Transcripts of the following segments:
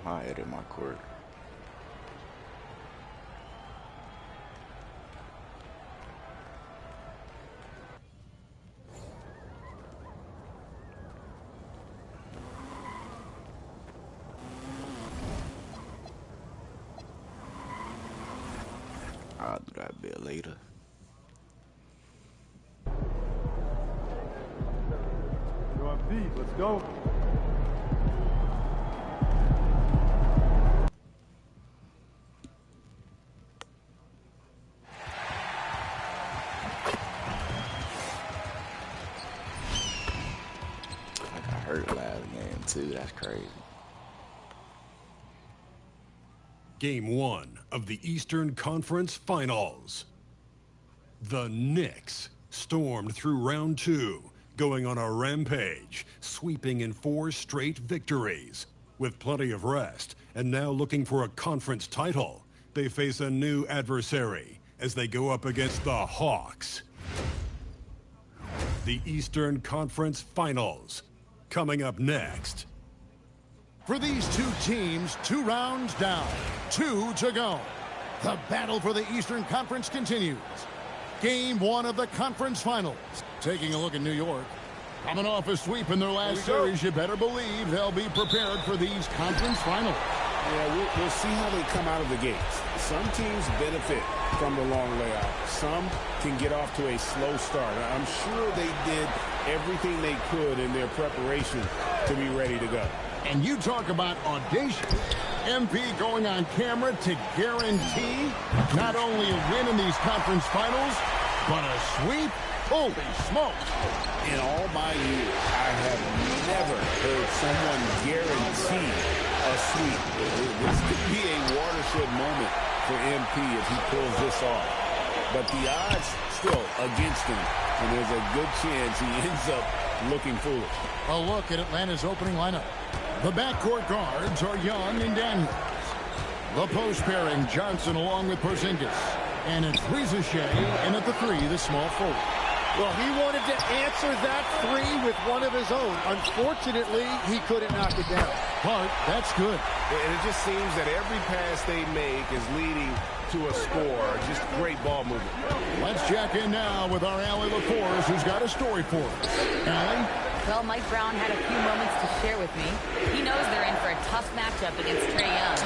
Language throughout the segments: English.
I edit my court. I'll do that a bit later. You're on feet. Let's go. I got hurt last game too. That's crazy. Game 1 of the Eastern Conference Finals. The Knicks stormed through round 2, going on a rampage, sweeping in 4 straight victories. With plenty of rest, and now looking for a conference title, they face a new adversary as they go up against the Hawks. The Eastern Conference Finals, coming up next. For these two teams, 2 rounds down, 2 to go. The battle for the Eastern Conference continues. Game 1 of the conference finals. Taking a look at New York. Coming off a sweep in their last series, you better believe they'll be prepared for these conference finals. Yeah, we'll see how they come out of the gates. Some teams benefit from the long layout. Some can get off to a slow start. I'm sure they did everything they could in their preparation to be ready to go. And you talk about audacious. MP going on camera to guarantee not only a win in these conference finals, but a sweep. Holy smokes. In all my years, I have never heard someone guarantee a sweep. This could be a watershed moment for MP if he pulls this off. But the odds still against him, and there's a good chance he ends up looking foolish. A look at Atlanta's opening lineup. The backcourt guards are Young and Daniels. The post pairing, Johnson along with Porzingis. And it's Ricochet, and at the 3, the small forward. Well, he wanted to answer that 3 with one of his own. Unfortunately, he couldn't knock it down. But that's good. And it just seems that every pass they make is leading to a score. Just great ball movement. Let's check in now with our Allie LaForce, who's got a story for us. Allie? Well, Mike Brown had a few moments to share with me. He knows they're in for a tough matchup against Trae Young.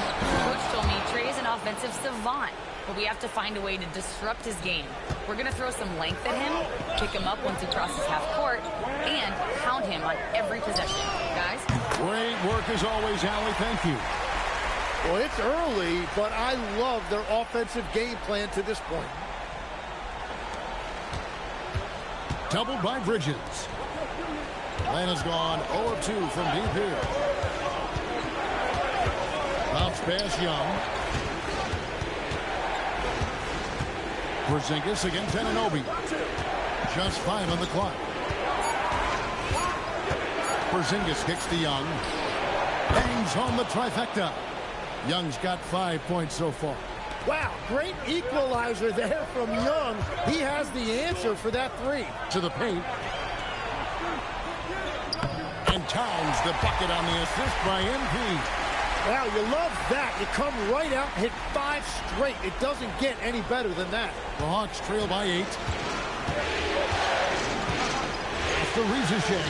Coach told me Trae is an offensive savant, but we have to find a way to disrupt his game. We're going to throw some length at him, pick him up once he crosses half court, and pound him on every possession. Guys? Great work as always, Allie. Thank you. Well, it's early, but I love their offensive game plan to this point. Doubled by Bridges. Atlanta's gone 0 of 2 from deep here. Bounce pass Young. Porzingis against Anunoby. Just 5 on the clock. Porzingis kicks to Young. Bangs home the trifecta. Young's got 5 points so far. Wow, great equalizer there from Young. He has the answer for that 3. To the paint. And Towns the bucket on the assist by MP. Wow, you love that. You come right out and hit 5 straight. It doesn't get any better than that. The Hawks trail by 8. After Ricochet.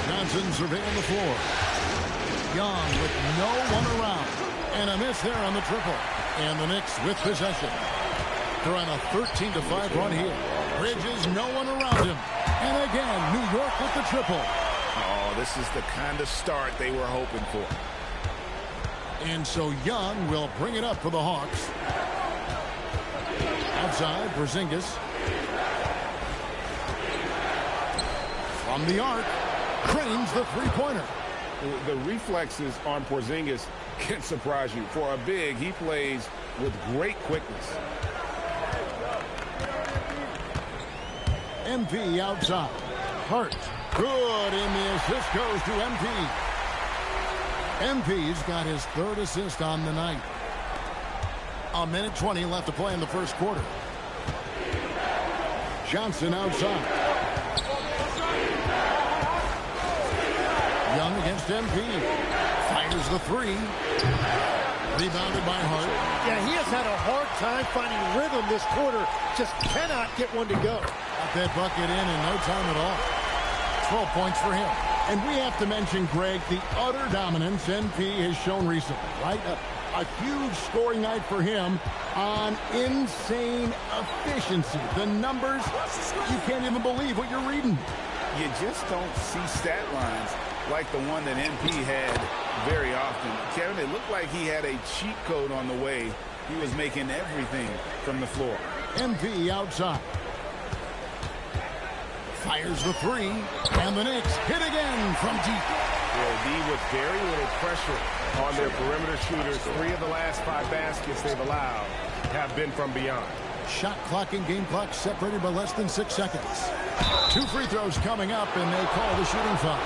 Johnson surveying the floor. Young with no one around. And a miss there on the triple. And the Knicks with possession. They're on a 13-5 run here. Bridges, no one around him. And again, New York with the triple. Oh, this is the kind of start they were hoping for. And so Young will bring it up for the Hawks. Outside, Porzingis. From the arc, cranes the three-pointer. The reflexes on Porzingis can surprise you. For a big, he plays with great quickness. MP outside. Hurt. Good, and the assist goes to MP. MP's got his 3rd assist on the night. 1:20 left to play in the first quarter. Johnson outside. Young against MP. Fires the three. Rebounded by Hart. Yeah, he has had a hard time finding rhythm this quarter. Just cannot get one to go. Got that bucket in no time at all. 12 points for him. And we have to mention, Greg, the utter dominance MP has shown recently, right? A huge scoring night for him on insane efficiency. The numbers, you can't even believe what you're reading. You just don't see stat lines like the one that MP had very often. Kevin, it looked like he had a cheat code on the way. He was making everything from the floor. MP outside. Fires the three, and the Knicks hit again from deep. D with very little pressure on their perimeter shooters. 3 of the last 5 baskets they've allowed have been from beyond. Shot clock and game clock separated by less than 6 seconds. 2 free throws coming up, and they call the shooting foul.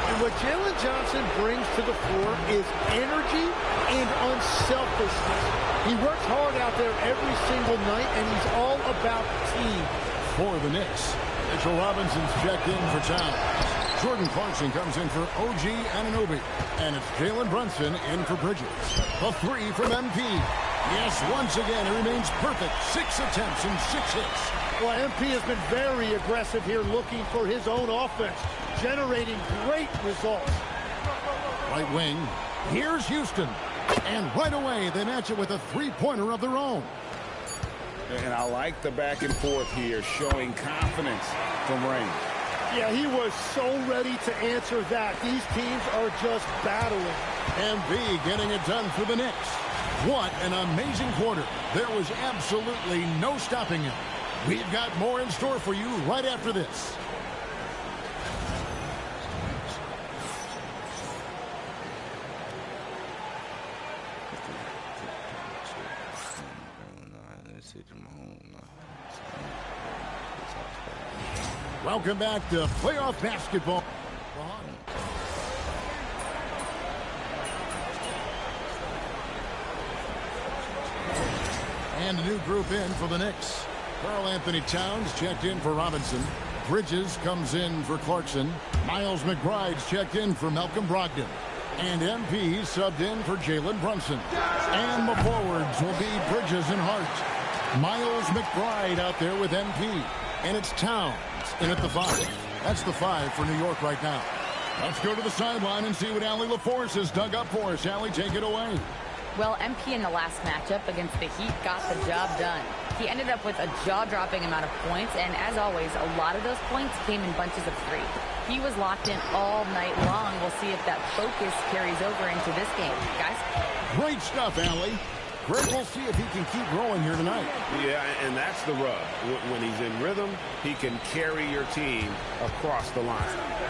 And what Jalen Johnson brings to the floor is energy and unselfishness. He works hard out there every single night, and he's all about team. For the Knicks, Mitchell Robinson's checked in for Towns. Jordan Clarkson comes in for OG Anunoby. And it's Jalen Brunson in for Bridges. A three from MP. Yes, once again, he remains perfect. 6 attempts and 6 hits. Well, MP has been very aggressive here, looking for his own offense, generating great results. Right wing. Here's Houston. And right away, they match it with a three-pointer of their own. And I like the back and forth here, showing confidence from range. Yeah, he was so ready to answer that. These teams are just battling. MP getting it done for the Knicks. What an amazing quarter. There was absolutely no stopping him. We've got more in store for you right after this. Welcome back to playoff basketball. And a new group in for the Knicks. Karl Anthony Towns checked in for Robinson. Bridges comes in for Clarkson. Miles McBride's checked in for Malcolm Brogdon. And MP subbed in for Jalen Brunson. And the forwards will be Bridges and Hart. Miles McBride out there with MP. And it's Towns in at the 5. That's the 5 for New York right now. Let's go to the sideline and see what Allie LaForce has dug up for us. Allie, take it away. Well, MP in the last matchup against the Heat got the job done. He ended up with a jaw-dropping amount of points, and as always, a lot of those points came in bunches of 3. He was locked in all night long. We'll see if that focus carries over into this game. Guys? Great stuff, Allie. Greg, we'll see if he can keep growing here tonight. Yeah, and that's the rub. When he's in rhythm, he can carry your team across the line.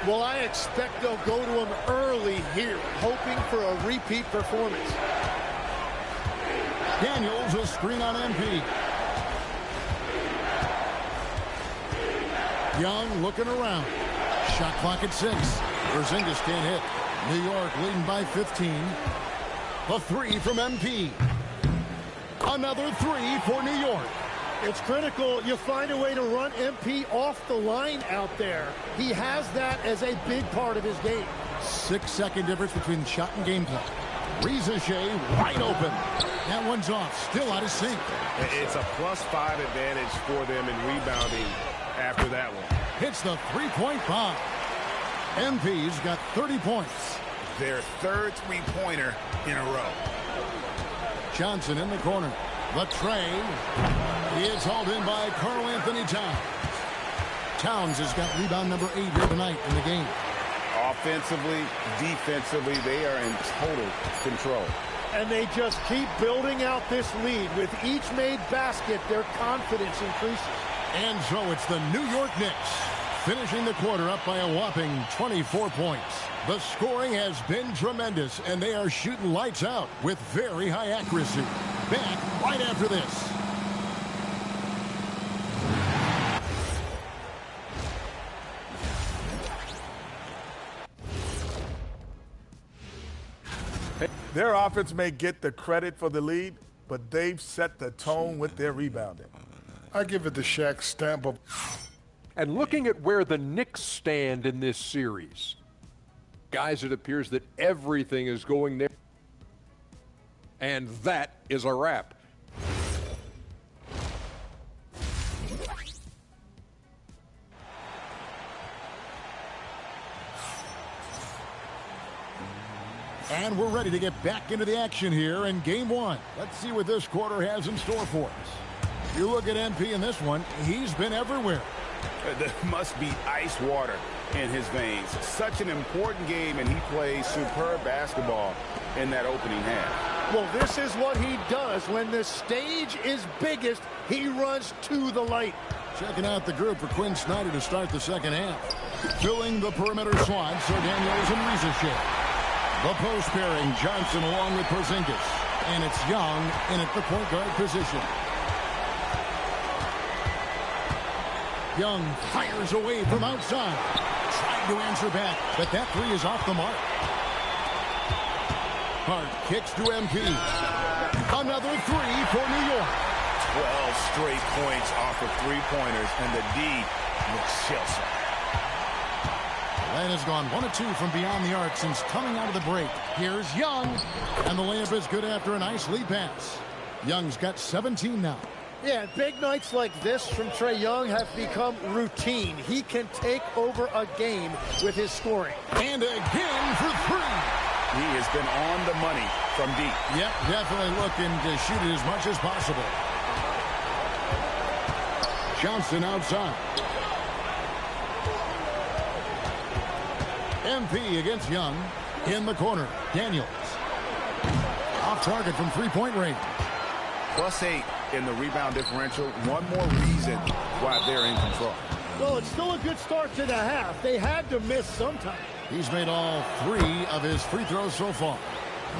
Well, I expect they'll go to him early here, hoping for a repeat performance. Daniels a screen on MP. Young looking around. Shot clock at 6. Porzingis can't hit. New York leading by 15. A 3 from MP. Another 3 for New York. It's critical you find a way to run MP off the line out there. He has that as a big part of his game. 6-second difference between shot and game clock. Rizachet wide open. That one's off. Still out of sync. It's a +5 advantage for them in rebounding after that one. Hits the three-point bomb. MP's got 30 points. Their 3rd three-pointer in a row. Johnson in the corner. The tray. He is hauled in by Karl Anthony Towns. Towns has got rebound number 8 here tonight in the game. Offensively, defensively, they are in total control. And they just keep building out this lead. With each made basket, their confidence increases. And so it's the New York Knicks finishing the quarter up by a whopping 24 points. The scoring has been tremendous, and they are shooting lights out with very high accuracy. Back right after this. Their offense may get the credit for the lead, but they've set the tone with their rebounding. I give it the Shaq stamp of. And looking at where the Knicks stand in this series, Guys, it appears that everything is going there. And that is a wrap. And we're ready to get back into the action here in game one. Let's see what this quarter has in store for us. You look at MP in this one, he's been everywhere. There must be ice water in his veins. Such an important game, and he plays superb basketball in that opening half. Well, this is what he does. When the stage is biggest, he runs to the light. Checking out the group for Quinn Snyder to start the second half. Filling the perimeter slots are Daniels and Riza. The post pairing, Johnson along with Porzingis. And it's Young in at the point guard position. Young fires away from outside. Trying to answer back, but that three is off the mark. Hart kicks to MP. Another three for New York. 12 straight points off of three-pointers, and the D looks shell-shocked. Len has gone 1 of 2 from beyond the arc since coming out of the break. Here's Young, and the layup is good after a nice lead pass. Young's got 17 now. Yeah, big nights like this from Trae Young have become routine. He can take over a game with his scoring. And again for three. He has been on the money from deep. Yep, definitely looking to shoot it as much as possible. Johnson outside. MP against Young. In the corner, Daniels. Off target from three-point range. +8 in the rebound differential. One more reason why they're in control. Well, it's still a good start to the half. They had to miss sometime. He's made all 3 of his free throws so far.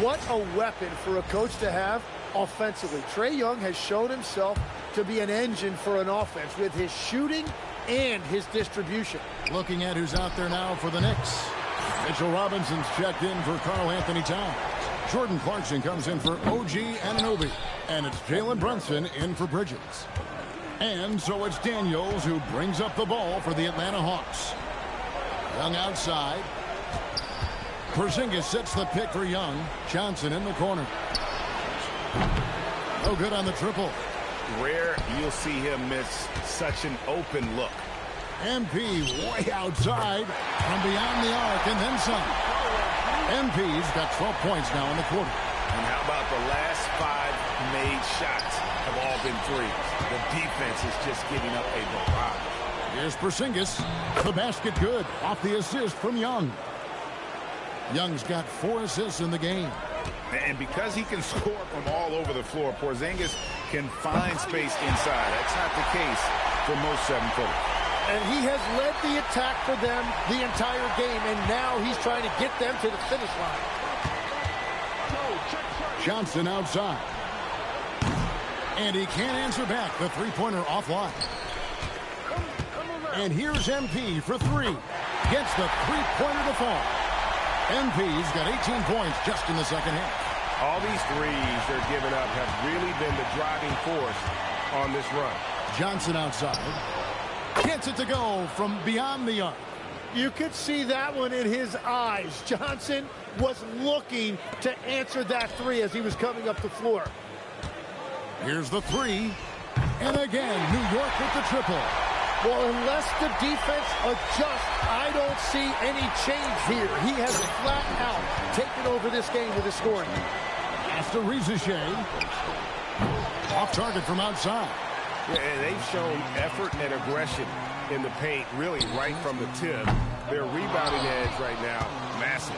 What a weapon for a coach to have offensively. Trae Young has shown himself to be an engine for an offense with his shooting and his distribution. Looking at who's out there now for the Knicks. Mitchell Robinson's checked in for Karl Anthony Towns. Jordan Clarkson comes in for OG Anunoby. And it's Jalen Brunson in for Bridges. And so it's Daniels who brings up the ball for the Atlanta Hawks. Young outside. Porzingis sets the pick for Young. Johnson in the corner. No good on the triple. Rare you'll see him miss such an open look. MP way outside from beyond the arc and then some. MP's got 12 points now in the quarter. And how about the last 5 made shots have all been threes? The defense is just giving up a barrage. Here's Porzingis. The basket good off the assist from Young. Young's got 4 assists in the game. And because he can score from all over the floor, Porzingis can find space inside. That's not the case for most 7-footers. And he has led the attack for them the entire game, and now he's trying to get them to the finish line. Johnson outside. And he can't answer back. The three-pointer offline. And here's MP for 3. Gets the three-pointer to fall. MP's got 18 points just in the second half. All these threes they're giving up have really been the driving force on this run. Johnson outside. Gets it to go from beyond the arc. You could see that one in his eyes. Johnson was looking to answer that three as he was coming up the floor. Here's the 3. And again, New York with the triple. Well, unless the defense adjusts, I don't see any change here. He has flat out taken over this game with his scoring. After Riza. Off target from outside. Yeah, and they've shown effort and aggression in the paint, really right from the tip. Their rebounding edge right now, massive.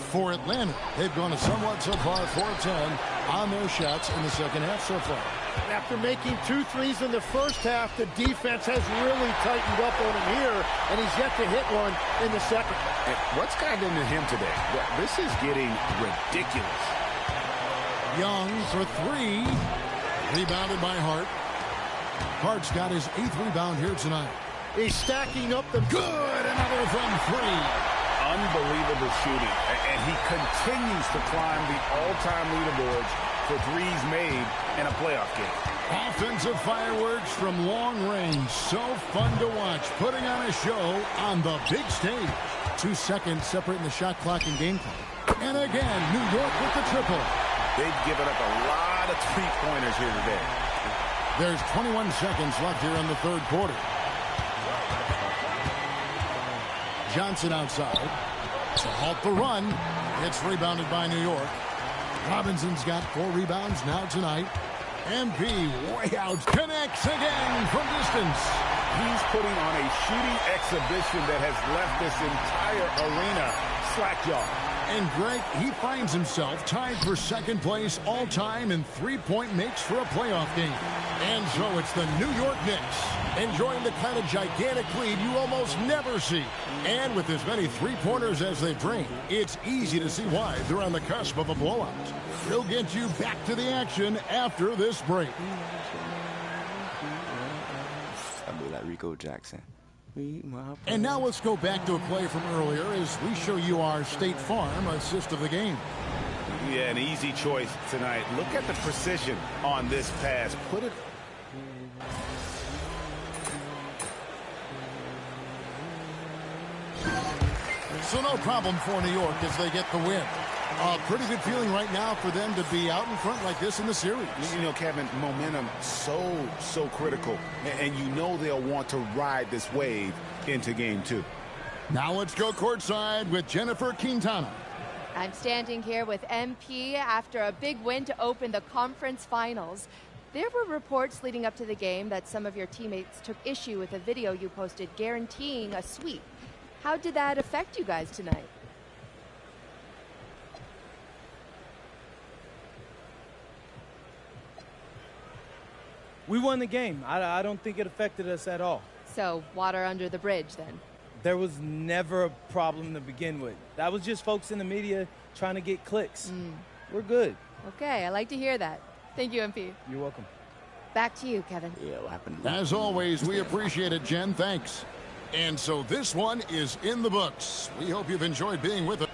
For Atlanta, they've gone a somewhat subpar 4-10 on their shots in the second half so far. After making 2 threes in the first half, the defense has really tightened up on him here, and he's yet to hit one in the second. And what's gotten into him today? This is getting ridiculous. Young for 3. Rebounded by Hart. Hart's got his 8th rebound here tonight. He's stacking up the good. Another from 3. Unbelievable shooting. And he continues to climb the all-time leaderboards for threes made in a playoff game. Offensive fireworks from long range. So fun to watch. Putting on a show on the big stage. 2 seconds separating the shot clock and game clock. And again, New York with the triple. They've given up a lot of three-pointers here today. There's 21 seconds left here in the third quarter. Johnson outside to halt the run. It's rebounded by New York. Robinson's got 4 rebounds now tonight. MP way out, connects again from distance. He's putting on a shooting exhibition that has left this entire arena slack-jawed. And Greg, he finds himself tied for second place all-time in three-point makes for a playoff game. And so it's the New York Knicks enjoying the kind of gigantic lead you almost never see. And with as many three-pointers as they drain, it's easy to see why they're on the cusp of a blowout. We'll get you back to the action after this break. I'll be like Rico Jackson. And now let's go back to a play from earlier as we show you our State Farm assist of the game. Yeah, an easy choice tonight. Look at the precision on this pass. Put it. So no problem for New York as they get the win. A pretty good feeling right now for them to be out in front like this in the series. You know, Kevin, momentum so critical. And you know they'll want to ride this wave into game 2. Now let's go courtside with Jennifer Quintana. I'm standing here with MP after a big win to open the conference finals. There were reports leading up to the game that some of your teammates took issue with a video you posted guaranteeing a sweep. How did that affect you guys tonight? We won the game. I don't think it affected us at all. So, water under the bridge, then? There was never a problem to begin with. That was just folks in the media trying to get clicks. We're good. Okay, I like to hear that. Thank you, MP. You're welcome. Back to you, Kevin. Yeah, what happened? As always, we appreciate it, Jen. Thanks. And so this one is in the books. We hope you've enjoyed being with us.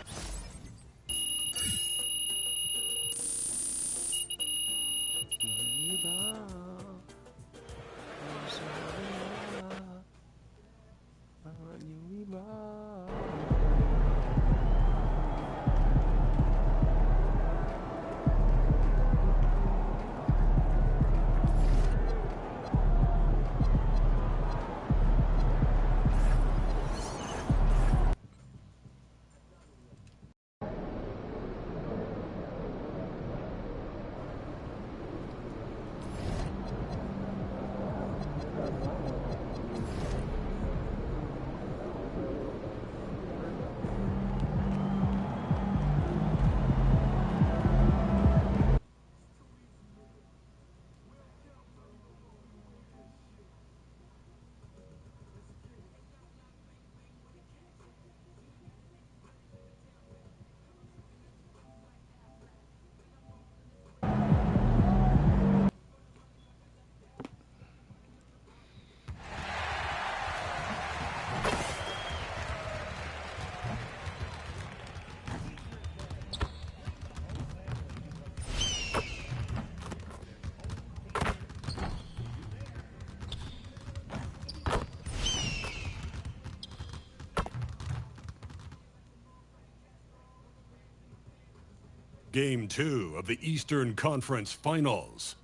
Game 2 of the Eastern Conference Finals.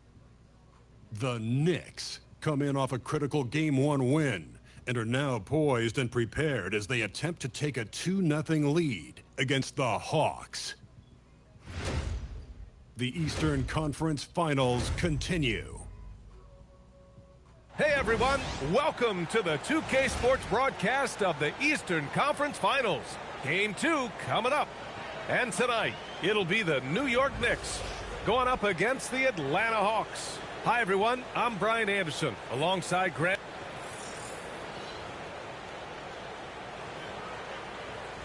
The Knicks come in off a critical Game 1 win and are now poised and prepared as they attempt to take a 2-0 lead against the Hawks. The Eastern Conference Finals continue. Hey everyone, welcome to the 2K Sports broadcast of the Eastern Conference Finals. Game 2 coming up. And tonight, it'll be the New York Knicks going up against the Atlanta Hawks. Hi everyone, I'm Brian Anderson alongside Grant.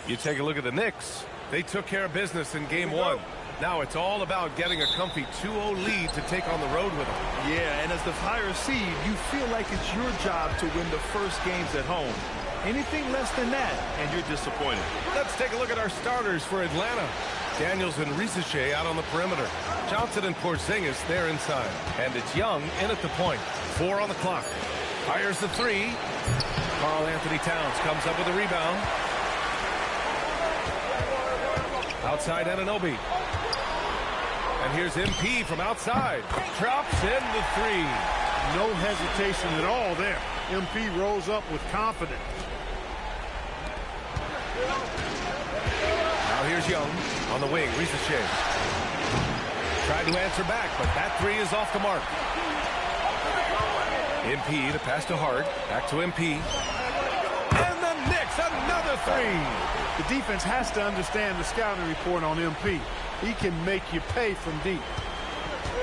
You take a look at the Knicks. They took care of business in Game 1. Now it's all about getting a comfy 2-0 lead to take on the road with them. Yeah, and as the higher seed, you feel like it's your job to win the first games at home. Anything less than that, and you're disappointed. Let's take a look at our starters for Atlanta. Daniels and Rizachet out on the perimeter. Johnson and Porzingis there inside. And it's Young in at the point. 4 on the clock. Fires the 3. Karl Anthony Towns comes up with a rebound. Outside Anunoby. And here's MP from outside. Drops in the 3. No hesitation at all there. MP rolls up with confidence. Now here's Young on the wing. Rizachet tried to answer back, but that 3 is off the mark. MP, the pass to Hart. Back to MP. And the Knicks, another 3. The defense has to understand the scouting report on MP. He can make you pay from deep.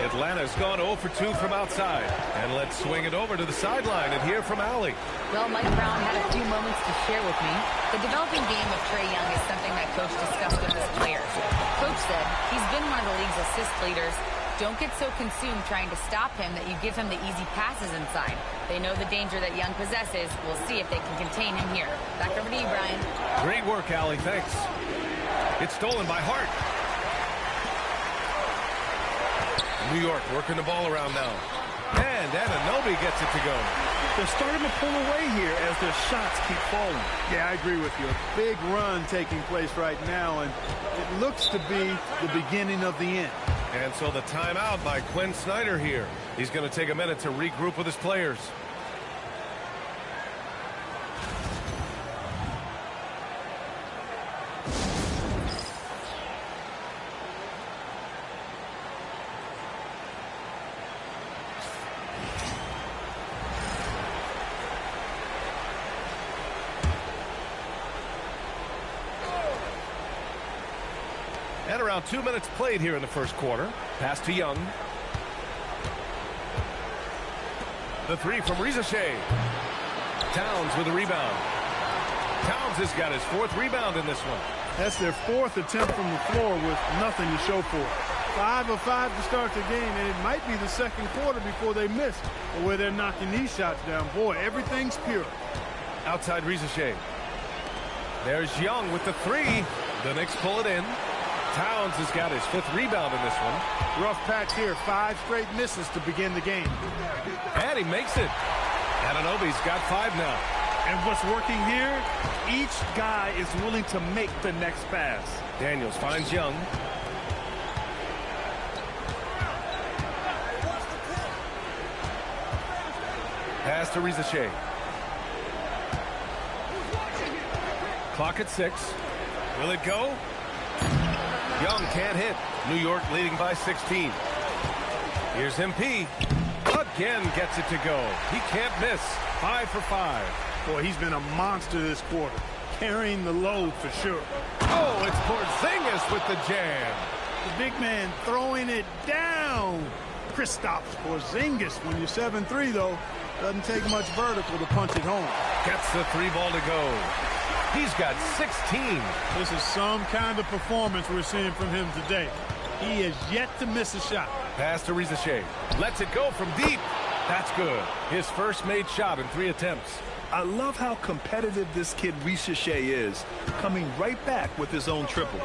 Atlanta's gone 0 for 2 from outside. And let's swing it over to the sideline and hear from Allie. Well, Mike Brown had a few moments to share with me. The developing game of Trae Young is something that Coach discussed with his players. Coach said he's been one of the league's assist leaders. Don't get so consumed trying to stop him that you give him the easy passes inside. They know the danger that Young possesses. We'll see if they can contain him here. Back over to you, Brian. Great work, Allie. Thanks. It's stolen by Hart. New York working the ball around now. And Anunoby gets it to go. They're starting to pull away here as their shots keep falling. Yeah, I agree with you. A big run taking place right now, and it looks to be the beginning of the end. And so the timeout by Quinn Snyder here. He's going to take a minute to regroup with his players. And around 2 minutes played here in the first quarter. Pass to Young. The 3 from Rizachet. Towns with a rebound. Towns has got his 4th rebound in this one. That's their 4th attempt from the floor with nothing to show for it. 5 of 5 to start the game, and it might be the second quarter before they miss, or where they're knocking these shots down. Boy, everything's pure. Outside Rizachet. There's Young with the 3. The Knicks pull it in. Towns has got his 5th rebound in this one. Rough patch here. 5 straight misses to begin the game. And he makes it. Anunoby's got 5 now. And what's working here, each guy is willing to make the next pass. Daniels finds Young. Pass to Rizachet. Clock at 6. Will it go? Young can't hit. New York leading by 16. Here's MP. Again gets it to go. He can't miss. 5 for 5. Boy, he's been a monster this quarter. Carrying the load for sure. Oh, it's Porzingis with the jam. The big man throwing it down. Kristaps Porzingis. When you're 7'3", though, doesn't take much vertical to punch it home. Gets the 3 ball to go. He's got 16. This is some kind of performance we're seeing from him today. He has yet to miss a shot. Pass to Rizachet. Lets it go from deep. That's good. His first made shot in 3 attempts. I love how competitive this kid Rizachet is, coming right back with his own triple.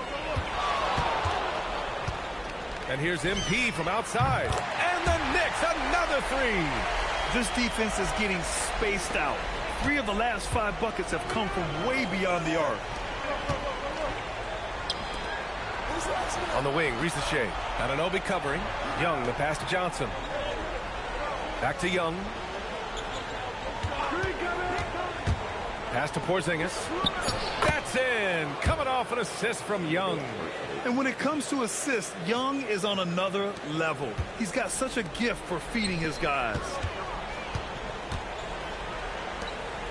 And here's MP from outside. And the Knicks, another 3. This defense is getting spaced out. 3 of the last 5 buckets have come from way beyond the arc. On the wing, Rizachet. Anunoby covering. Young, the pass to Johnson. Back to Young. Pass to Porzingis. That's in. Coming off an assist from Young. And when it comes to assists, Young is on another level. He's got such a gift for feeding his guys.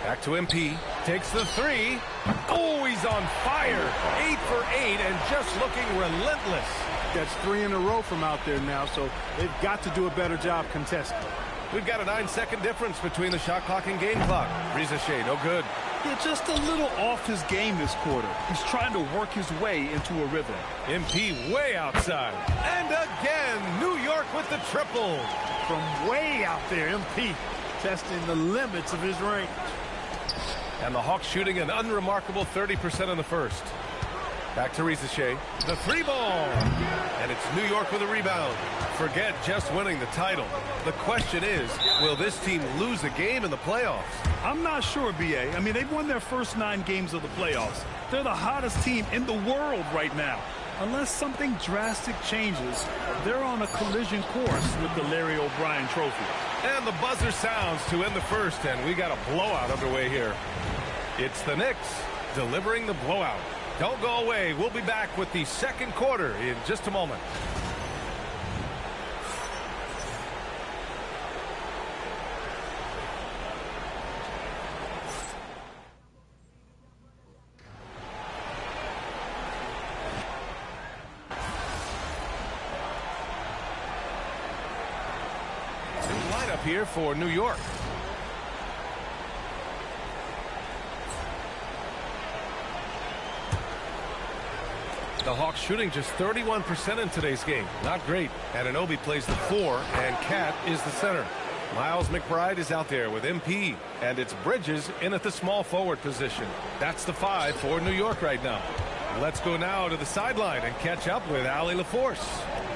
Back to MP. Takes the 3. Oh, he's on fire. 8 for 8 and just looking relentless. That's 3 in a row from out there now, so they've got to do a better job contesting. We've got a 9-second difference between the shot clock and game clock. Rizachet, no good. Yeah, just a little off his game this quarter. He's trying to work his way into a rhythm. MP way outside. And again, New York with the triple. From way out there, MP testing the limits of his range. And the Hawks shooting an unremarkable 30% in the first. Back to Rizachet. The three ball. And it's New York with a rebound. Forget just winning the title. The question is, will this team lose a game in the playoffs? I'm not sure, B.A. I mean, they've won their first 9 games of the playoffs. They're the hottest team in the world right now. Unless something drastic changes, they're on a collision course with the Larry O'Brien trophy. And the buzzer sounds to end the first, and we got a blowout underway here. It's the Knicks delivering the blowout. Don't go away. We'll be back with the second quarter in just a moment. Lineup here for New York. The Hawks shooting just 31% in today's game. Not great. Anunoby plays the 4, and Cat is the center. Miles McBride is out there with MP, and it's Bridges in at the small forward position. That's the 5 for New York right now. Let's go now to the sideline and catch up with Allie LaForce.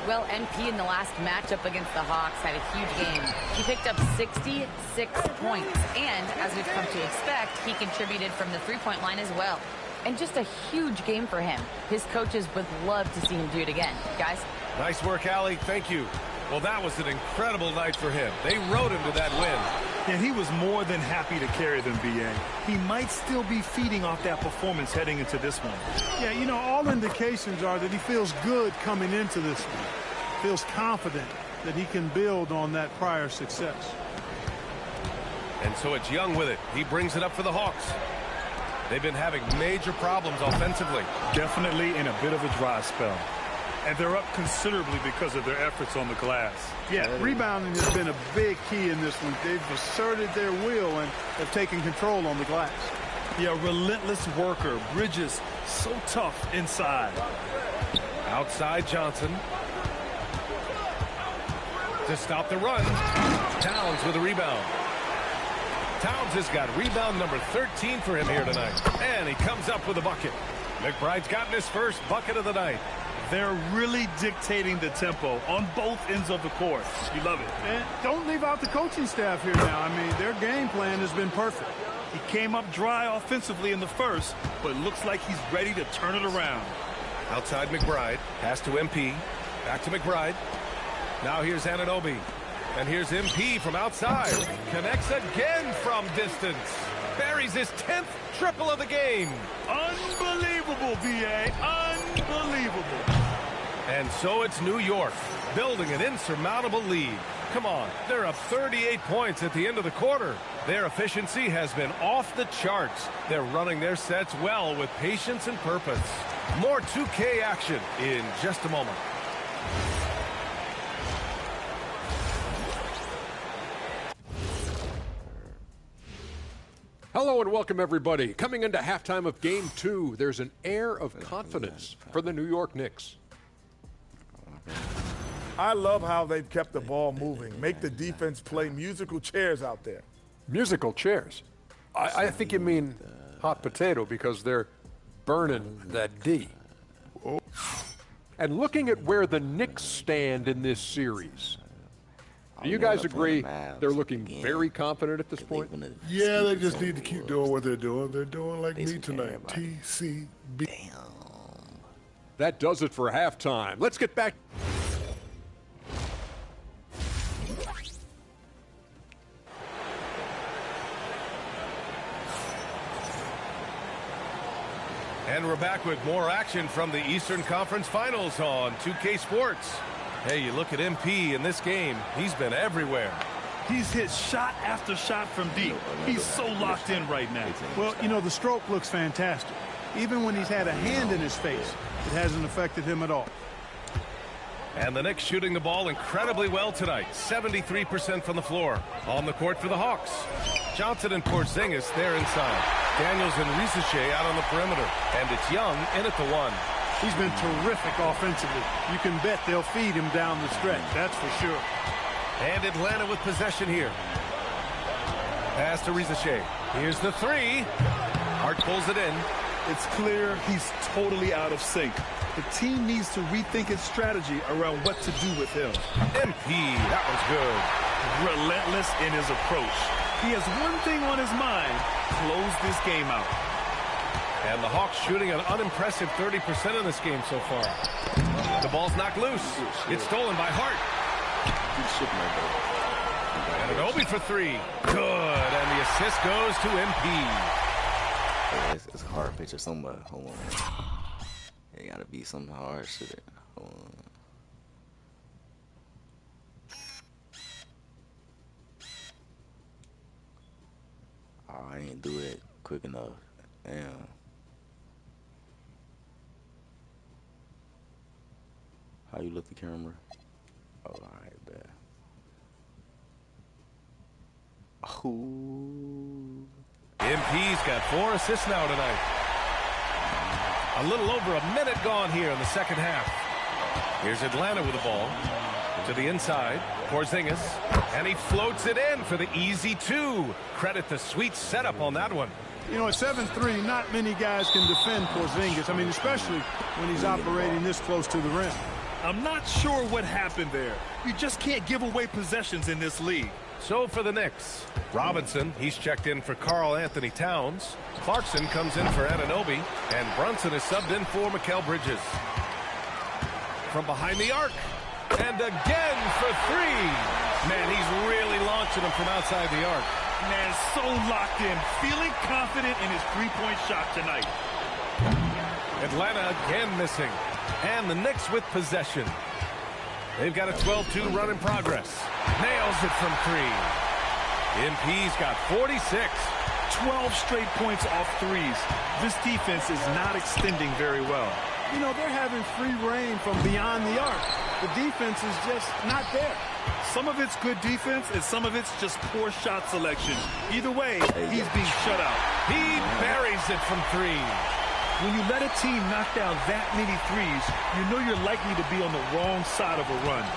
Well, NP in the last matchup against the Hawks had a huge game. He picked up 66 points, and as we've come to expect, he contributed from the three-point line as well. And just a huge game for him. His coaches would love to see him do it again. Guys? Nice work, Allie. Thank you. Well, that was an incredible night for him. They rode him to that win. And he was more than happy to carry them, B.A. He might still be feeding off that performance heading into this one. Yeah, you know, all indications are that he feels good coming into this one. Feels confident that he can build on that prior success. And so it's Young with it. He brings it up for the Hawks. They've been having major problems offensively. Definitely in a bit of a dry spell. And they're up considerably because of their efforts on the glass. Yeah, rebounding has been a big key in this one. They've asserted their will and have taken control on the glass. Yeah, relentless worker. Bridges, so tough inside. Outside Johnson. To stop the run. Towns with a rebound. Towns has got rebound number 13 for him here tonight. And he comes up with a bucket. McBride's gotten his first bucket of the night. They're really dictating the tempo on both ends of the court. You love it. And don't leave out the coaching staff here now. I mean, their game plan has been perfect. He came up dry offensively in the first, but looks like he's ready to turn it around. Outside McBride. Pass to MP. Back to McBride. Now here's Anunoby. And here's MP from outside. Connects again from distance. Buries his 10th triple of the game. Unbelievable, B.A. Unbelievable. And so it's New York, building an insurmountable lead. Come on, they're up 38 points at the end of the quarter. Their efficiency has been off the charts. They're running their sets well with patience and purpose. More 2K action in just a moment. Hello and welcome, everybody. Coming into halftime of Game 2, there's an air of confidence for the New York Knicks. I love how they've kept the ball moving. Make the defense play musical chairs out there. Musical chairs? I think you mean hot potato because they're burning that D. And looking at where the Knicks stand in this series, do you guys agree they're looking very confident at this point? Yeah, they just need to keep doing what they're doing. They're doing like me tonight. TCB. That does it for halftime. Let's get back. And we're back with more action from the Eastern Conference Finals on 2K Sports. Hey, you look at MP in this game, he's been everywhere. He's hit shot after shot from deep. He's so locked in right now. Well, you know, the stroke looks fantastic. Even when he's had a hand in his face, it hasn't affected him at all. And the Knicks shooting the ball incredibly well tonight. 73% from the floor. On the court for the Hawks. Johnson and Porzingis there inside. Daniels and Rizachet out on the perimeter. And it's Young in at the 1. He's been terrific offensively. You can bet they'll feed him down the stretch, that's for sure. And Atlanta with possession here. Pass to Rizachet. Here's the 3. Hart pulls it in. It's clear he's totally out of sync. The team needs to rethink its strategy around what to do with him. MP, that was good. Relentless in his approach. He has one thing on his mind: close this game out. And the Hawks shooting an unimpressive 30% in this game so far. The ball's knocked loose. It's stolen by Hart. And an Obi for three. Good. And the assist goes to MP. It's a hard picture somewhere. Hold on. It gotta be some hard shit. Hold on. Oh, I didn't do it quick enough. Damn. How you look the camera? Oh, alright, bet. Oh. MP's got 4 assists now tonight. A little over a minute gone here in the second half. Here's Atlanta with the ball. To the inside. Porzingis. And he floats it in for the easy 2. Credit the sweet setup on that one. You know, at 7'3", not many guys can defend Porzingis. I mean, especially when he's operating this close to the rim. I'm not sure what happened there. You just can't give away possessions in this league. So for the Knicks, Robinson, he's checked in for Karl Anthony Towns. Clarkson comes in for Anunoby. And Brunson is subbed in for Mikal Bridges. From behind the arc. And again for 3. Man, he's really launching them from outside the arc. Man, so locked in, feeling confident in his three-point shot tonight. Atlanta again missing. And the Knicks with possession. They've got a 12-2 run in progress. Nails it from 3. MP's got 46. 12 straight points off threes. This defense is not extending very well. You know, they're having free reign from beyond the arc. The defense is just not there. Some of it's good defense, and some of it's just poor shot selection. Either way, he's being shut out. He buries it from 3. When you let a team knock down that many threes, you know you're likely to be on the wrong side of a run.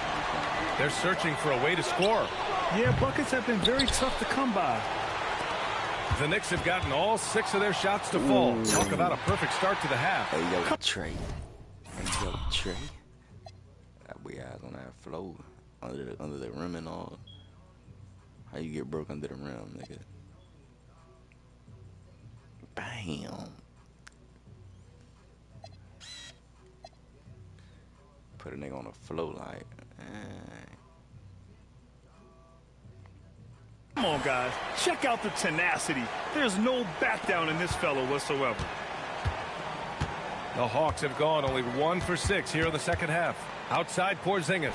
They're searching for a way to score. Yeah, buckets have been very tough to come by. The Knicks have gotten all 6 of their shots to fall. Talk about a perfect start to the half. Hey, yo, Trey. Hey, yo, Trey. That boy eyes on that flow. Under the rim and all. How you get broke under the rim, nigga? Bam. Put a nigga on the flow like, Come on, guys. Check out the tenacity. There's no back down in this fellow whatsoever. The Hawks have gone only 1 for 6 here in the second half. Outside Porzingis.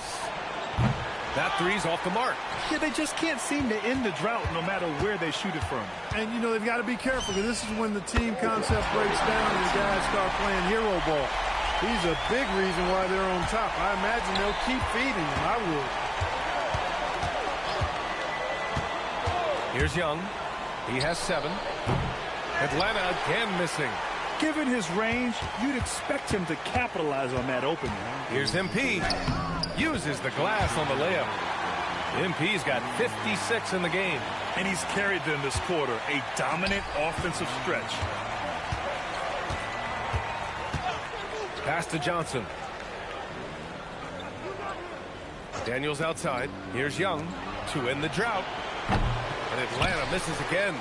That 3's off the mark. Yeah, they just can't seem to end the drought no matter where they shoot it from. And, you know, they've got to be careful because this is when the team concept breaks down and the guys start playing hero ball. He's a big reason why they're on top. I imagine they'll keep feeding him. I would. Here's Young. He has 7. Atlanta again missing. Given his range, you'd expect him to capitalize on that opening. Here's MP. Uses the glass on the layup. MP's got 56 in the game. And he's carried them this quarter. A dominant offensive stretch. Pass to Johnson. Daniels outside. Here's Young to end the drought. And Atlanta misses again.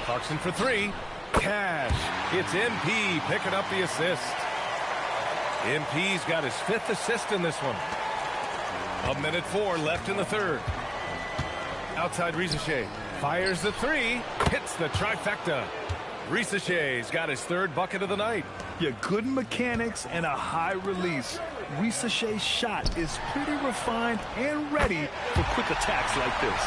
Clarkson for 3. Cash. It's MP picking up the assist. MP's got his 5th assist in this one. 1:04 left in the third. Outside Risacher. Fires the 3. Hits the trifecta. Risacher's got his 3rd bucket of the night. Yeah, good mechanics and a high release. Risacher's shot is pretty refined and ready for quick attacks like this.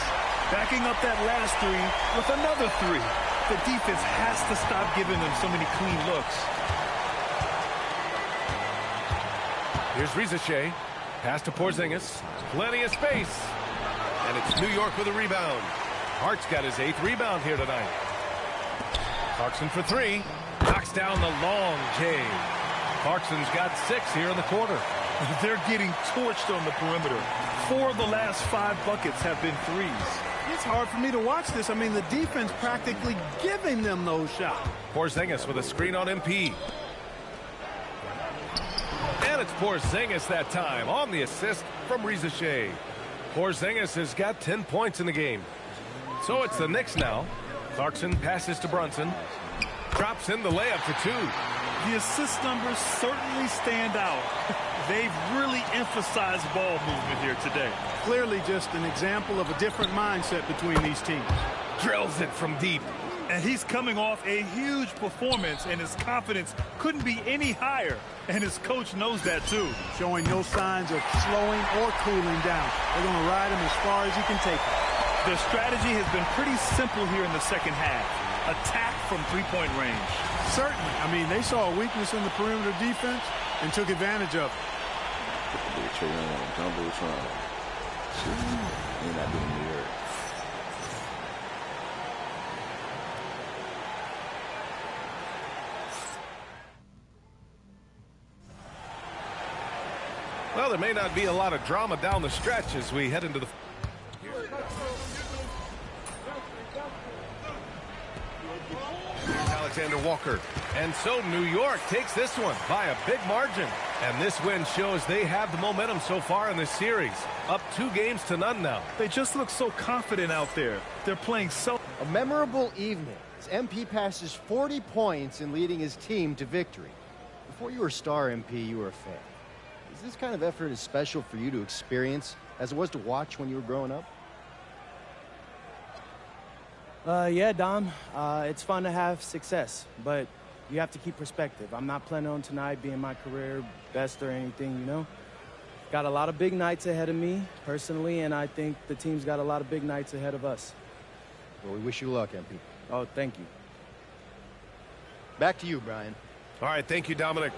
Backing up that last 3 with another 3. The defense has to stop giving them so many clean looks. Here's Risacher. Pass to Porzingis. Plenty of space. And it's New York with a rebound. Hart's got his 8th rebound here tonight. Clarkson for 3. Knocks down the long J. Clarkson's got 6 here in the quarter. They're getting torched on the perimeter. 4 of the last 5 buckets have been threes. It's hard for me to watch this. I mean, the defense practically giving them those shots. Porzingis with a screen on MP. And it's Porzingis that time on the assist from Rizachet. Porzingis has got 10 points in the game. So it's the Knicks now. Clarkson passes to Brunson. Drops in the layup for 2. The assist numbers certainly stand out. They've really emphasized ball movement here today. Clearly just an example of a different mindset between these teams. Drills it from deep. And he's coming off a huge performance, and his confidence couldn't be any higher. And his coach knows that, too. Showing no signs of slowing or cooling down. They're going to ride him as far as he can take him. Their strategy has been pretty simple here in the second half. Attack from three-point range. Certainly. I mean, they saw a weakness in the perimeter defense and took advantage of it. Well, there may not be a lot of drama down the stretch as we head into the... Alexander Walker. And so New York takes this one by a big margin. And this win shows they have the momentum so far in this series. Up 2-0 now. They just look so confident out there. They're playing so... A memorable evening as MP passes 40 points in leading his team to victory. Before you were a star, MP, you were a fan. Is this kind of effort as special for you to experience as it was to watch when you were growing up? Yeah, Dom. It's fun to have success, but you have to keep perspective. I'm not planning on tonight being my career best or anything, you know? Got a lot of big nights ahead of me, personally, and I think the team's got a lot of big nights ahead of us. Well, we wish you luck, MP. Oh, thank you. Back to you, Brian. All right, thank you, Dominic.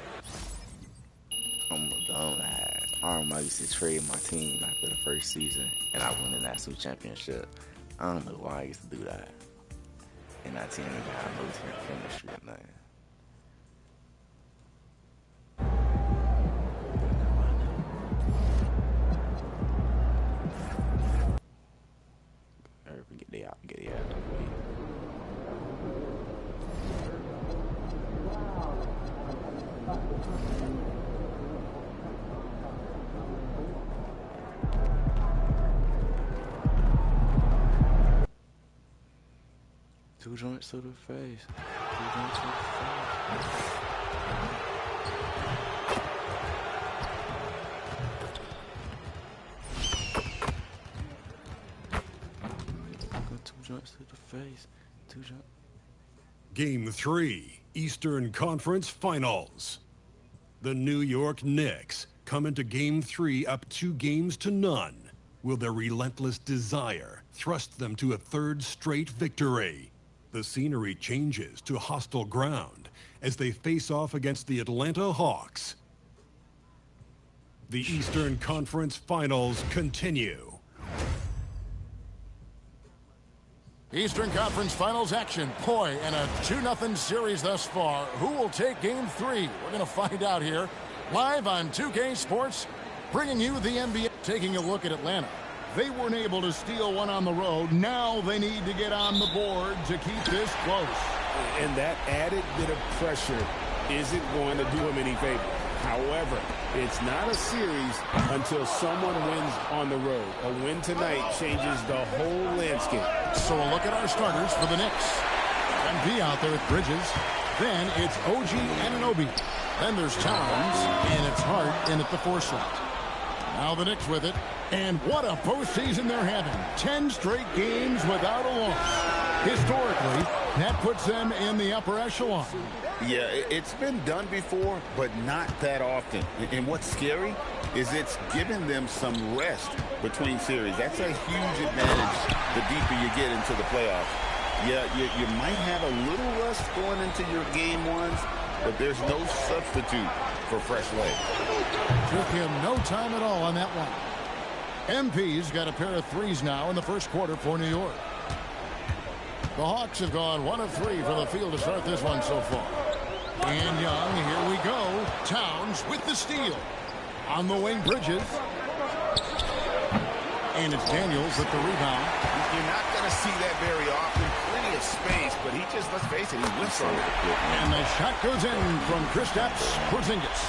I used to trade my team after the first season, and I won the national championship. I don't know why I used to do that. And that team didn't have no chemistry or nothing. Get it out. Two joints to the face. Two joints to the face. Game 3, Eastern Conference Finals. The New York Knicks come into Game 3 up 2-0. Will their relentless desire thrust them to a third straight victory? The scenery changes to hostile ground as they face off against the Atlanta Hawks. The Eastern Conference Finals continue. Eastern Conference Finals action. Boy, and a 2-0 series thus far. Who will take Game 3? We're going to find out here. Live on 2K Sports, bringing you the NBA. Taking a look at Atlanta. They weren't able to steal one on the road. Now they need to get on the board to keep this close. And that added bit of pressure isn't going to do them any favor. However, it's not a series until someone wins on the road. A win tonight changes the whole landscape. So a look at our starters for the Knicks. MP out there with Bridges. Then it's OG Anunoby. Then there's Towns, and it's Hart in at the 4 slot. Now the Knicks with it. And what a postseason they're having. 10 straight games without a loss. Historically, that puts them in the upper echelon. Yeah, it's been done before, but not that often. And what's scary is it's given them some rest between series. That's a huge advantage the deeper you get into the playoffs. Yeah, you might have a little rust going into your game ones, but there's no substitute for fresh legs. Took him no time at all on that one. MP's got a pair of threes now in the first quarter for New York. The Hawks have gone 1 of 3 from the field to start this one so far. And Young, here we go. Towns with the steal. On the wing, Bridges. And it's Daniels with the rebound. You're not going to see that very often. Plenty of space, but he just, let's face it, he whiffs on it. And the shot goes in from Kristaps Porzingis.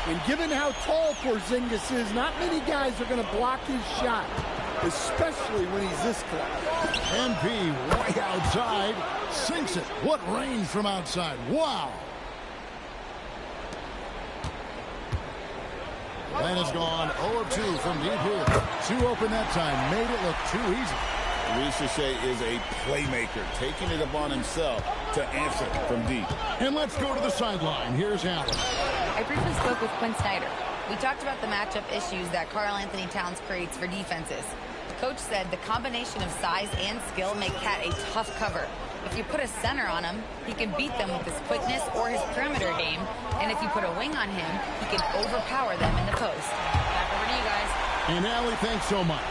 And given how tall Porzingis is, not many guys are going to block his shot, especially when he's this close. MP way outside, sinks it. What range from outside. Wow. That has gone 0 of 2 from deep here. Too open that time. Made it look too easy. Ricochet is a playmaker, taking it upon himself to answer from deep. And let's go to the sideline. Here's Allen. I briefly spoke with Quinn Snyder. We talked about the matchup issues that Karl Anthony Towns creates for defenses. The coach said the combination of size and skill make Cat a tough cover. If you put a center on him, he can beat them with his quickness or his perimeter game. And if you put a wing on him, he can overpower them in the post. Back over to you guys. And Allie, thanks so much.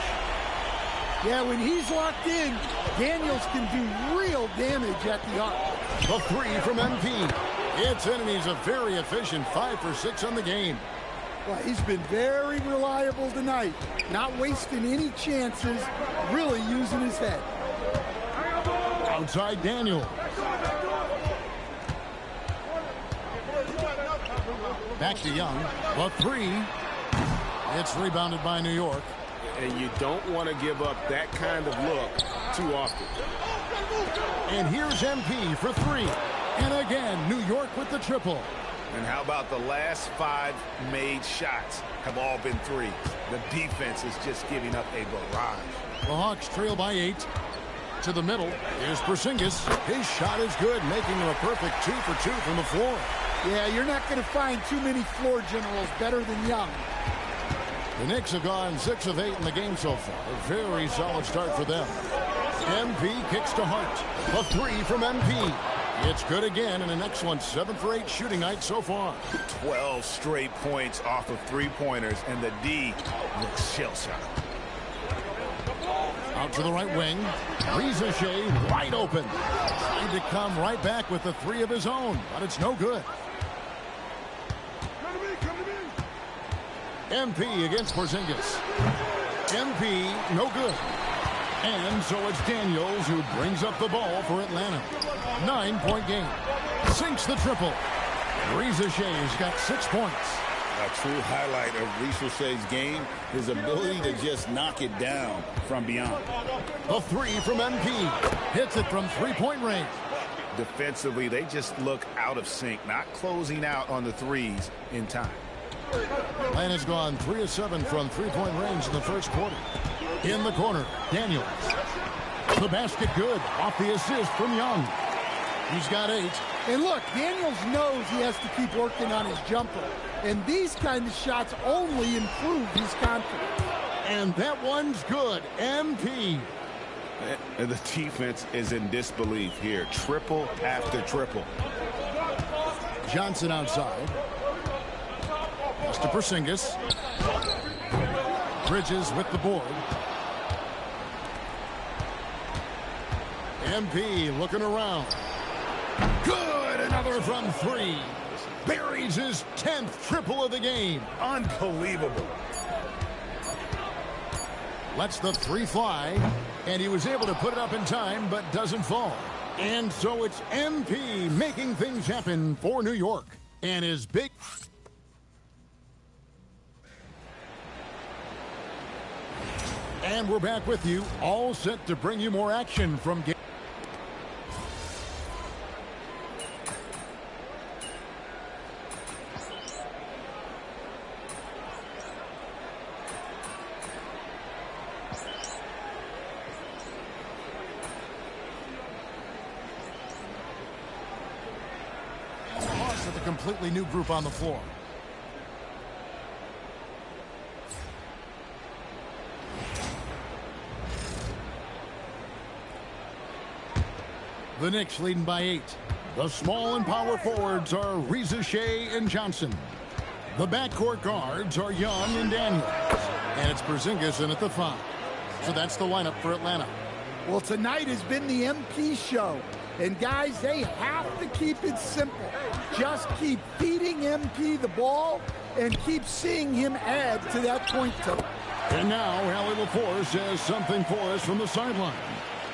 Yeah, when he's locked in, Daniels can do real damage at the arc. The three from MP. It's in, and he's a very efficient 5 for 6 on the game. Well, he's been very reliable tonight. Not wasting any chances, really using his head. Outside Daniel. Back to Young. The three. It's rebounded by New York. And you don't want to give up that kind of look too often. And here's MP for three. And again, New York with the triple. And how about the last 5 made shots have all been threes? The defense is just giving up a barrage. The Hawks trail by 8. To the middle, here's Porzingis. His shot is good, making him a perfect 2 for 2 from the floor. Yeah, you're not going to find too many floor generals better than Young. The Knicks have gone 6 of 8 in the game so far. A very solid start for them. MP kicks to Hart. The three from MP. It's good again, and an excellent 7 for 8 shooting night so far. 12 straight points off of 3-pointers, and the D looks shell-shocked. Out to the right wing. Ricochet wide open. Trying to come right back with the 3 of his own, but it's no good. MP against Porzingis. MP, no good. And so it's Daniels who brings up the ball for Atlanta. 9-point game. Sinks the triple. Ricochet's got 6 points. A true highlight of Ricochet's game, his ability to just knock it down from beyond. The three from MP. Hits it from 3-point range. Defensively, they just look out of sync, not closing out on the threes in time. Atlanta's gone 3 of 7 from 3-point range in the first quarter. In the corner, Daniels. The basket good. Off the assist from Young. He's got 8. And look, Daniels knows he has to keep working on his jumper. And these kind of shots only improve his confidence. And that one's good. MP. And the defense is in disbelief here. Triple after triple. Johnson outside. Pass to Porzingis. Bridges with the board. MP looking around. Good! Another from 3. Buries his 10th triple of the game. Unbelievable. Lets the 3 fly. And he was able to put it up in time, but doesn't fall. And so it's MP making things happen for New York. And his big... And we're back with you, all set to bring you more action from game. With a completely new group on the floor. The Knicks leading by 8. The small and power forwards are Ricochet and Johnson. The backcourt guards are Young and Daniels. And it's Porzingis in at the 5. So that's the lineup for Atlanta. Well, tonight has been the MP show. And guys, they have to keep it simple. Just keep feeding MP the ball and keep seeing him add to that point total. And now, Allie LaForce has something for us from the sideline.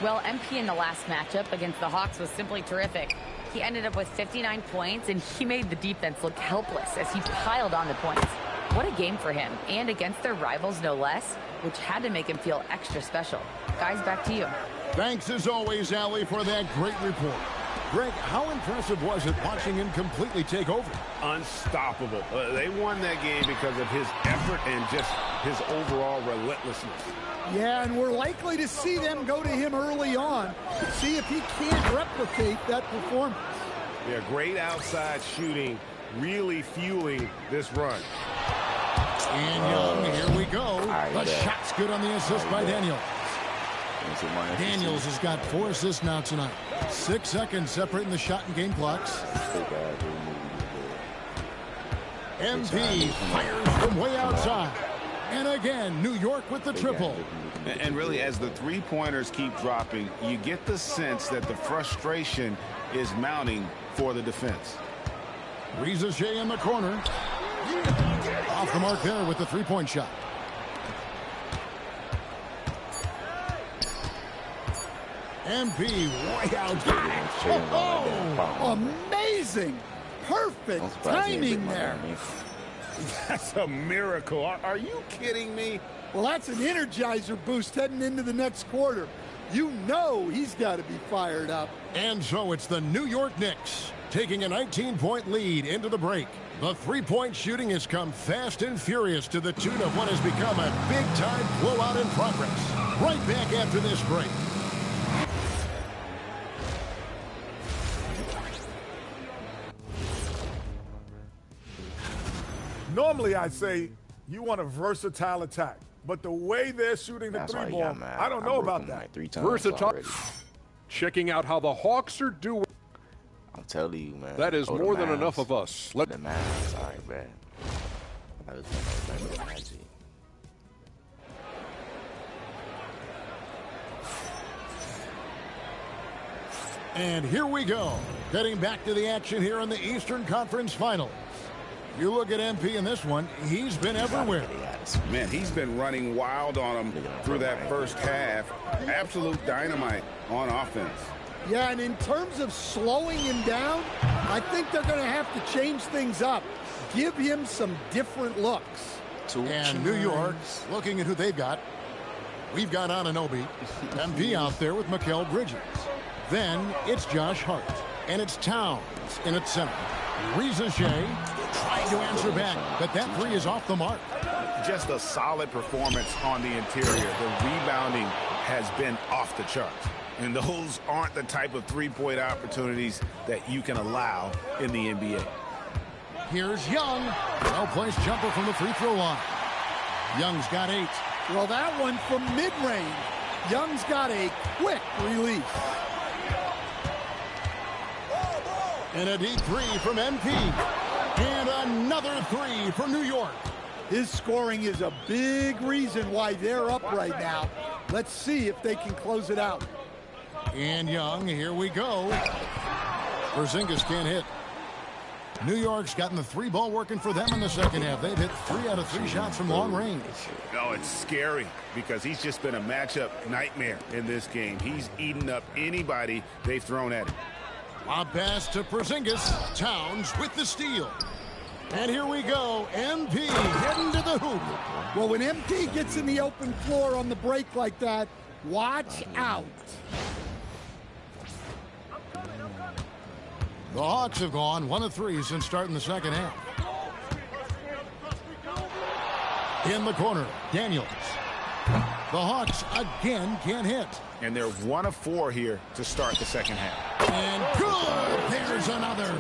Well, MP in the last matchup against the Hawks was simply terrific. He ended up with 59 points, and he made the defense look helpless as he piled on the points. What a game for him, and against their rivals no less, which had to make him feel extra special. Guys, back to you. Thanks as always, Allie, for that great report. Greg, how impressive was it watching him completely take over? Unstoppable. They won that game because of his effort and just his overall relentlessness. Yeah, and we're likely to see them go to him early on, see if he can't replicate that performance. Yeah, great outside shooting, really fueling this run. And Young, here we go. The shot's good on the assist by Daniels. Daniels has got 4 assists now tonight. 6 seconds separating the shot and game clocks. MP fires from way outside. And again, New York with the triple. And really, as the three-pointers keep dropping, you get the sense that the frustration is mounting for the defense. Riza in the corner. Off the mark there with the three-point shot. MP way out. Oh, amazing. Perfect timing there. That's a miracle. Are you kidding me? Well, that's an energizer boost heading into the next quarter. You know he's got to be fired up. And so it's the New York Knicks taking a 19-point lead into the break. The three-point shooting has come fast and furious to the tune of what has become a big-time blowout in progress. Right back after this break. Normally, I'd say you want a versatile attack, but the way they're shooting the three ball, I don't know about that. Versatile. Checking out how the Hawks are doing. I'm telling you, man. That is more than enough of us. The Mavs, all right, man. I was the Magic. And here we go. Getting back to the action here in the Eastern Conference Finals. You look at MP in this one, he's been everywhere. Man, he's been running wild on him through that first half. Absolute dynamite on offense. Yeah, and in terms of slowing him down, I think they're going to have to change things up. Give him some different looks. And New York, looking at who they've got. We've got Anunoby, MP out there with Mikal Bridges. Then it's Josh Hart, and it's Towns in at center. Riza trying to answer back, but that three is off the mark. Just a solid performance on the interior. The rebounding has been off the charts. And those aren't the type of three-point opportunities that you can allow in the NBA. Here's Young. Well-placed jumper from the free throw line. Young's got 8. Well, that one from mid-range. Young's got a quick release. And a deep three from MP. And another three for New York. His scoring is a big reason why they're up right now. Let's see if they can close it out. And Young, here we go. Porzingis can't hit. New York's gotten the three ball working for them in the second half. They've hit 3 out of 3 shots from long range. No, it's scary because he's just been a matchup nightmare in this game. He's eaten up anybody they've thrown at him. Lob pass to Porzingis. Towns with the steal. And here we go. MP heading to the hoop. Well, when MP gets in the open floor on the break like that, watch out. The Hawks have gone 1 of 3 since starting the second half. In the corner, Daniels. The Hawks again can't hit. And they're 1 of 4 here to start the second half. And good! There's another.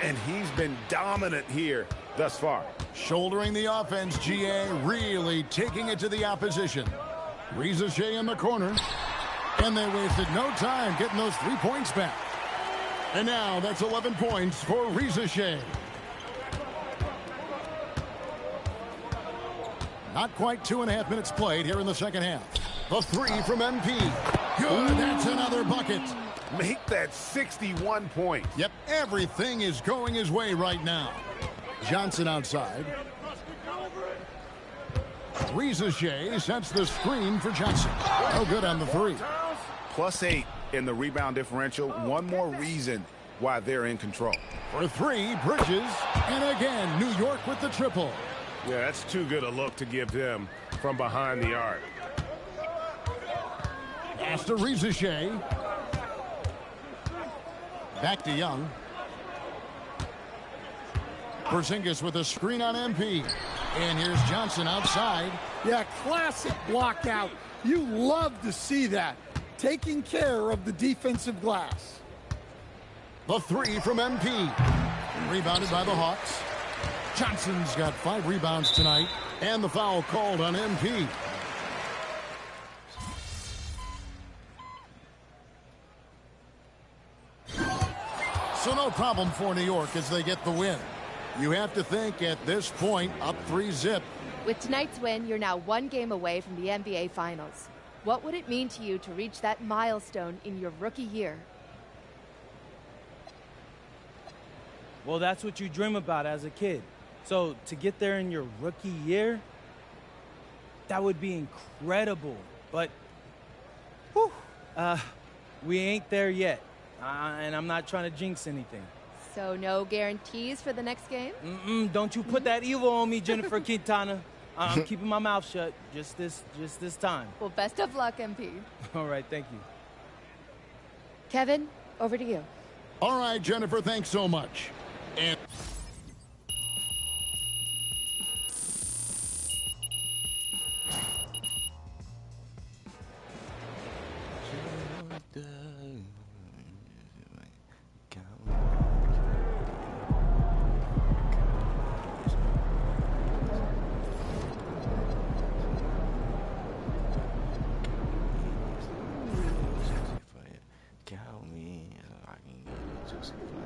And he's been dominant here thus far. Shouldering the offense, GA really taking it to the opposition. Riza in the corner. And they wasted no time getting those 3 points back. And now that's 11 points for Riza. Not quite 2.5 minutes played here in the second half. The 3 from MP. Good, that's another bucket. Make that 61 points. Yep, everything is going his way right now. Johnson outside. Riza sets the screen for Johnson. No good on the 3. +8 in the rebound differential. One more reason why they're in control. For three, Bridges. And again, New York with the triple. Yeah, that's too good a look to give them from behind the arc. Pass to Rizachet. Back to Young. Porzingis with a screen on MP. And here's Johnson outside. Yeah, classic block out. You love to see that. Taking care of the defensive glass. The three from MP. Rebounded by the Hawks. Johnson's got 5 rebounds tonight. And the foul called on MP. So no problem for New York as they get the win. You have to think at this point, up 3-zip. With tonight's win, you're now 1 game away from the NBA Finals. What would it mean to you to reach that milestone in your rookie year? Well, that's what you dream about as a kid. So to get there in your rookie year, that would be incredible. But, whew, we ain't there yet. And I'm not trying to jinx anything. So no guarantees for the next game? Don't you put that evil on me, Jennifer Quintana. I'm keeping my mouth shut just this time. Well, best of luck, MP. All right, thank you. Kevin, over to you. All right, Jennifer, thanks so much. And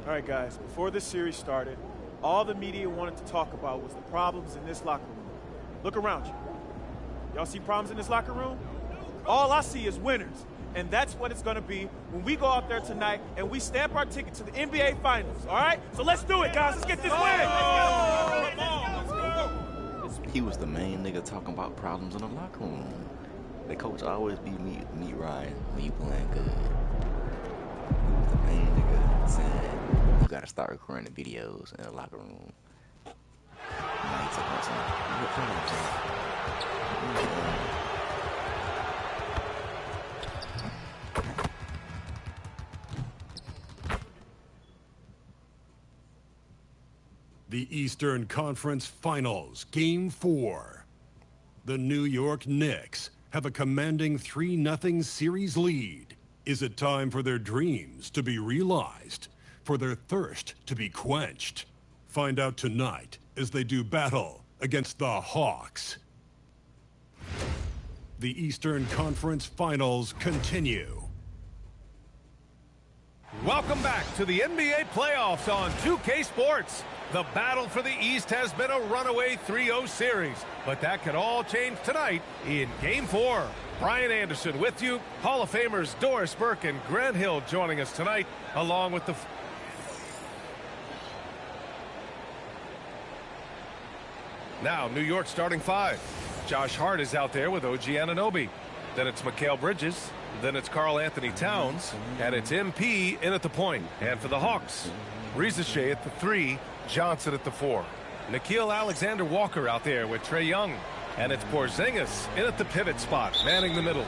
All right, guys, before this series started, all the media wanted to talk about was the problems in this locker room. Look around you. Y'all see problems in this locker room? All I see is winners. And that's what it's going to be when we go out there tonight and we stamp our ticket to the NBA Finals, all right? So let's do it, guys. Let's get this win. He was the main nigga talking about problems in the locker room. The coach always be me Ryan when you playing good. He was the main nigga saying, you gotta start recording the videos in the locker room. Now he talking about some real problems. The Eastern Conference Finals, Game 4. The New York Knicks have a commanding 3-0 series lead. Is it time for their dreams to be realized? For their thirst to be quenched? Find out tonight as they do battle against the Hawks. The Eastern Conference Finals continue. Welcome back to the NBA playoffs on 2K Sports. The battle for the East has been a runaway 3-0 series, but that could all change tonight in Game 4. Brian Anderson with you. Hall of Famers Doris Burke and Grant Hill joining us tonight, along with the... Now, New York starting 5. Josh Hart is out there with OG Anunoby. Then it's Mikal Bridges. Then it's Karl Anthony Towns. And it's MP in at the point. And for the Hawks, Rizachet at the 3, Johnson at the 4. Nickeil Alexander-Walker out there with Trae Young. And it's Porzingis in at the pivot spot, manning the middle.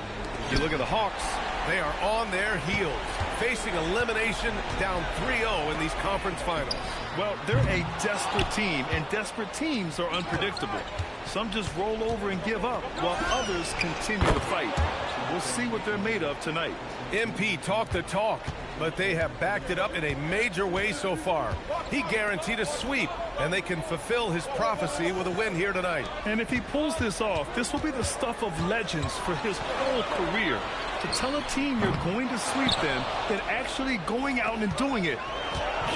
You look at the Hawks, they are on their heels, facing elimination down 3-0 in these conference finals. Well, they're a desperate team, and desperate teams are unpredictable. Some just roll over and give up, while others continue to fight. We'll see what they're made of tonight. MP talked the talk, but they have backed it up in a major way so far. He guaranteed a sweep, and they can fulfill his prophecy with a win here tonight. And if he pulls this off, this will be the stuff of legends for his whole career. To tell a team you're going to sweep them and actually going out and doing it.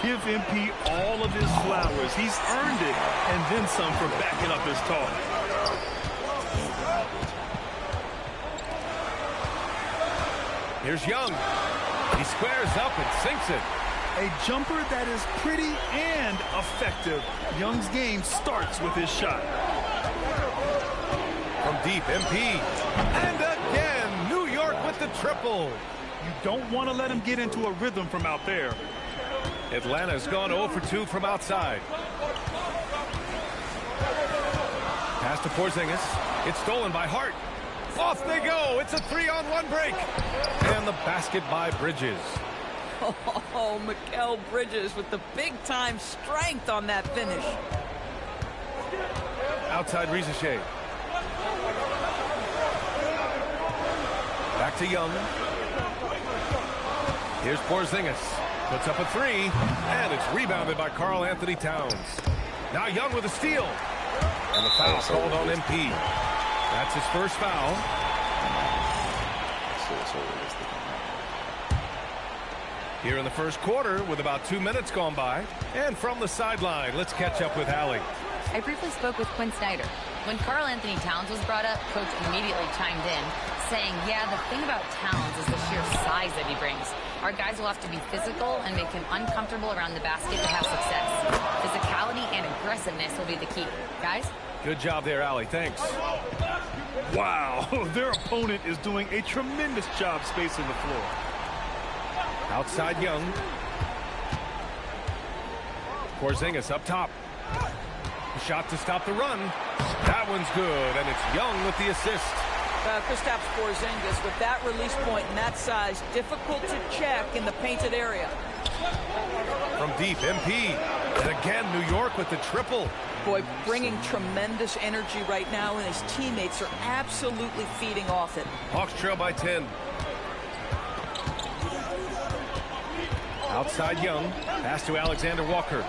Give MP all of his flowers. He's earned it, and then some for backing up his talk. Here's Young. He squares up and sinks it. A jumper that is pretty and effective. Young's game starts with his shot. From deep, MP. And again, New York with the triple. You don't want to let him get into a rhythm from out there. Atlanta's gone 0 for 2 from outside. Pass to Porzingis. It's stolen by Hart. Off they go. It's a 3-on-1 break. And the basket by Bridges. Oh, Mikal Bridges with the big-time strength on that finish. Outside Rizachet. Back to Young. Here's Porzingis. Puts up a 3, and it's rebounded by Karl Anthony Towns. Now Young with a steal. And the foul called on MP. That's his first foul. Here in the first quarter with about 2 minutes gone by. And from the sideline, let's catch up with Allie. I briefly spoke with Quinn Snyder. When Karl Anthony Towns was brought up, Coach immediately chimed in, saying, yeah, the thing about Towns is the sheer size that he brings. Our guys will have to be physical and make him uncomfortable around the basket to have success. Physicality and aggressiveness will be the key. Guys? Good job there, Allie. Thanks. Wow, their opponent is doing a tremendous job spacing the floor. Outside Young. Porzingis up top. Shot to stop the run. That one's good, and it's Young with the assist. Kristaps Porzingis with that release point and that size, difficult to check in the painted area. From deep, MP. And again, New York with the triple. Boy, bringing tremendous energy right now, and his teammates are absolutely feeding off it. Hawks trail by 10. Outside Young. Pass to Alexander Walker.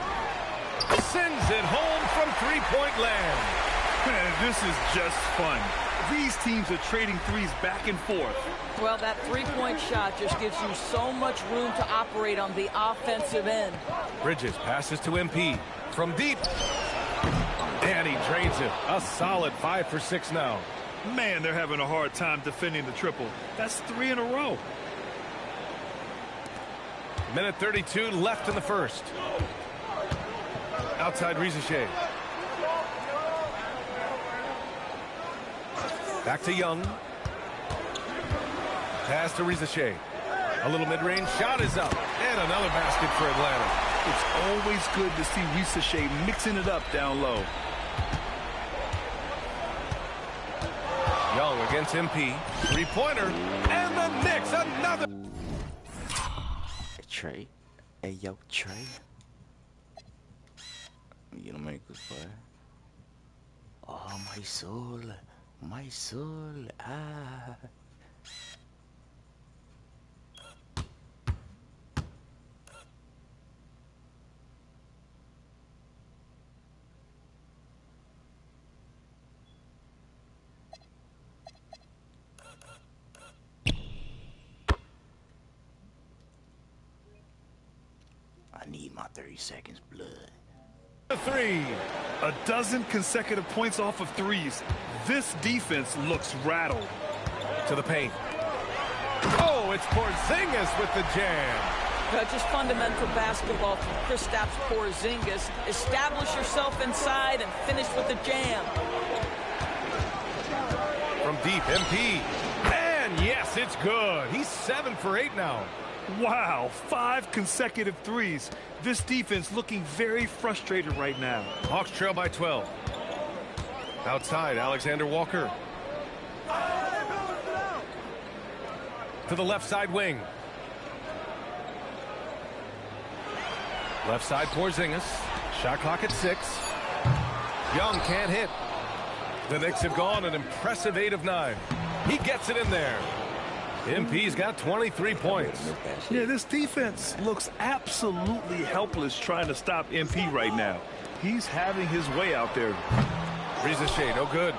Sends it home from three-point land. Man, this is just fun. These teams are trading threes back and forth. Well, that three-point shot just gives you so much room to operate on the offensive end. Bridges passes to MP. From deep. And he drains it. A solid 5 for 6 now. Man, they're having a hard time defending the triple. That's 3 in a row. Minute 32 left in the first. Outside Rizachet. Back to Young. Pass to Rizachet. A little mid-range shot is up. And another basket for Atlanta. It's always good to see Rizachet mixing it up down low. Young against MP. Three-pointer. And the Knicks, another. Trey. Hey, yo, Trey. You gonna make this play? Oh, my soul. My soul. Ah. I need my 30 seconds blood. A 3. A dozen consecutive points off of threes. This defense looks rattled. To the paint. Oh, it's Porzingis with the jam. Just fundamental basketball from Kristaps Porzingis. Establish yourself inside and finish with the jam. From deep, MP. And yes, it's good. He's 7 for 8 now. Wow, 5 consecutive threes. This defense looking very frustrated right now. Hawks trail by 12. Outside, Alexander Walker. To the left side wing. Left side, Porzingis. Shot clock at 6. Young can't hit. The Knicks have gone an impressive 8 of 9. He gets it in there. MP's got 23 points. Yeah, this defense looks absolutely helpless trying to stop MP right now. He's having his way out there. Rizachet, no good.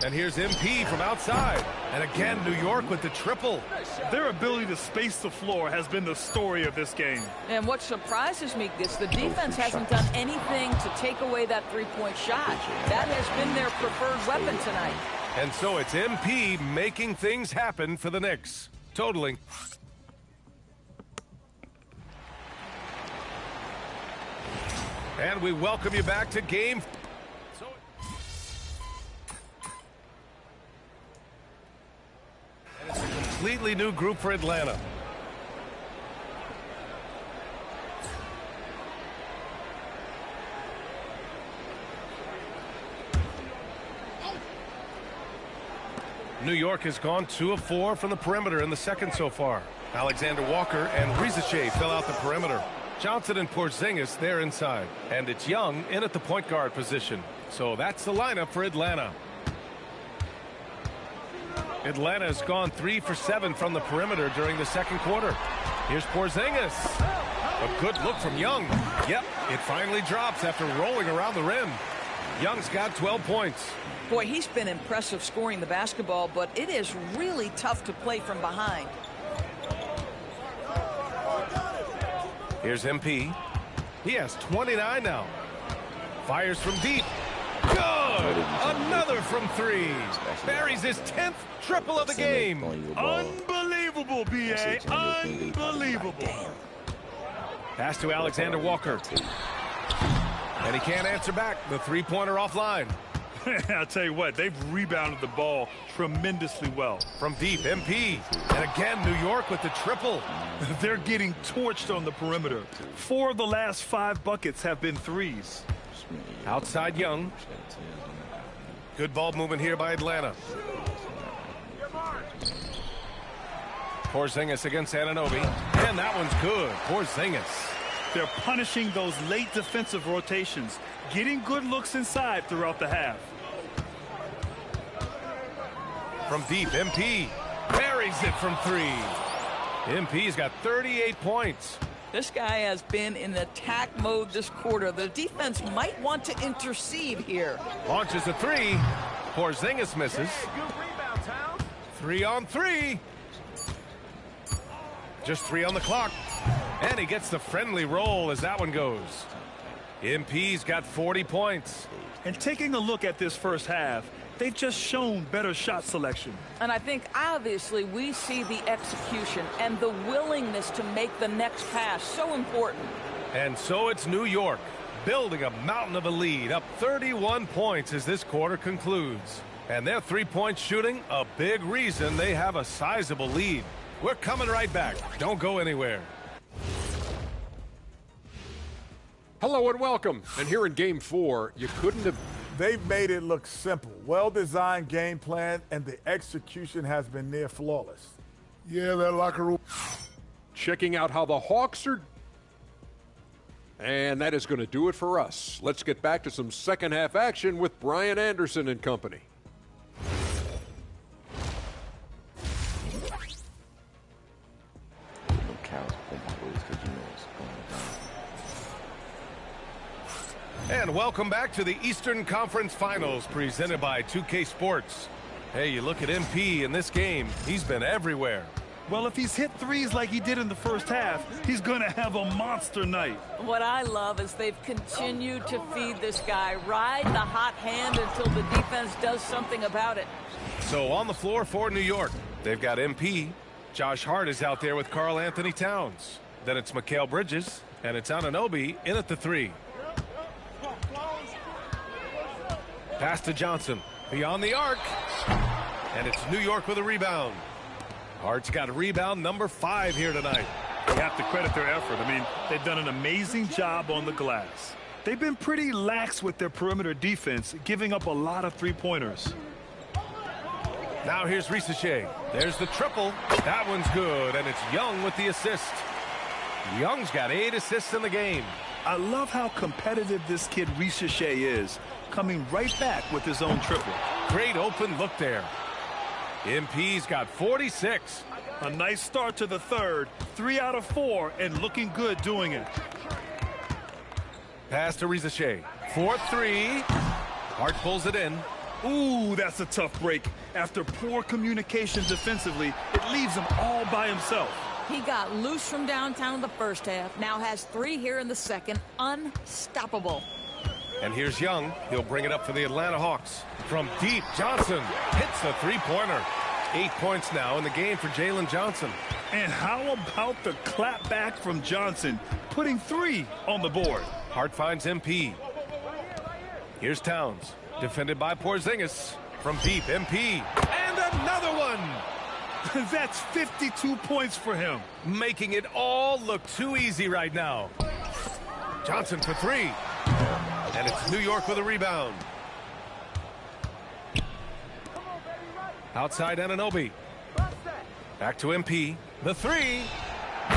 And here's MP from outside. And again, New York with the triple. Their ability to space the floor has been the story of this game. And what surprises me is the defense hasn't done anything to take away that three-point shot. That has been their preferred weapon tonight. And so it's MP making things happen for the Knicks. Totaling. And we welcome you back to game. completely new group for Atlanta. New York has gone 2 of 4 from the perimeter in the second so far. Alexander Walker and Rizachet fill out the perimeter. Johnson and Porzingis, they're inside. And it's Young in at the point guard position. So that's the lineup for Atlanta. Atlanta has gone 3 for 7 from the perimeter during the second quarter. Here's Porzingis. A good look from Young. Yep, it finally drops after rolling around the rim. Young's got 12 points. Boy, he's been impressive scoring the basketball, but it is really tough to play from behind. Here's MP. He has 29 now. Fires from deep. Good! Another from 3. Buries his 10th triple of the game. Unbelievable, B.A. Unbelievable. Pass to Alexander Walker. And he can't answer back. The three-pointer offline. I'll tell you what, they've rebounded the ball tremendously well. From deep, MP. And again, New York with the triple. They're getting torched on the perimeter. 4 of the last 5 buckets have been threes. Outside Young. Good ball movement here by Atlanta. Porzingis against Anunoby. And that one's good. Porzingis. They're punishing those late defensive rotations, getting good looks inside throughout the half. From deep, MP buries it from 3. MP's got 38 points. This guy has been in attack mode this quarter. The defense might want to intercede here. Launches a 3. Porzingis misses. 3 on 3. Just 3 on the clock. And he gets the friendly roll as that one goes. MP's got 40 points. And taking a look at this first half, they've just shown better shot selection. And I think obviously we see the execution and the willingness to make the next pass so important. And so it's New York building a mountain of a lead, up 31 points as this quarter concludes. And their three-point shooting, a big reason they have a sizable lead. We're coming right back. Don't go anywhere. Hello and welcome. And here in Game 4, you couldn't have... They've made it look simple. Well-designed game plan, and the execution has been near flawless. Yeah, that locker room. Checking out how the Hawks are... And that is going to do it for us. Let's get back to some second half action with Brian Anderson and company. And welcome back to the Eastern Conference Finals presented by 2K Sports. Hey, you look at MP in this game, he's been everywhere. Well, if he's hit threes like he did in the first half, he's going to have a monster night. What I love is they've continued to feed this guy, ride the hot hand until the defense does something about it. So on the floor for New York, they've got MP. Josh Hart is out there with Karl Anthony Towns. Then it's Mikal Bridges, and it's Anunoby in at the 3. Pass to Johnson, beyond the arc. And it's New York with a rebound. Hart's got a rebound number 5 here tonight. You have to credit their effort. I mean, they've done an amazing job on the glass. They've been pretty lax with their perimeter defense, giving up a lot of three-pointers. Now here's Rizachet. There's the triple. That one's good, and it's Young with the assist. Young's got 8 assists in the game. I love how competitive this kid Rizachet is, coming right back with his own triple. Great open look there. MP's got 46. A nice start to the third. 3 out of 4, and looking good doing it. Pass to Rizachet. 4-3. Hart pulls it in. Ooh, that's a tough break. After poor communication defensively, it leaves him all by himself. He got loose from downtown in the first half. Now has 3 here in the second. Unstoppable. And here's Young. He'll bring it up for the Atlanta Hawks. From deep, Johnson hits the three-pointer. 8 points now in the game for Jalen Johnson. And how about the clap back from Johnson, putting 3 on the board? Hart finds MP. Here's Towns, defended by Porzingis. From deep, MP. And another one! That's 52 points for him. Making it all look too easy right now. Johnson for three. And it's New York with a rebound. Outside Anunoby. Back to MP. The three.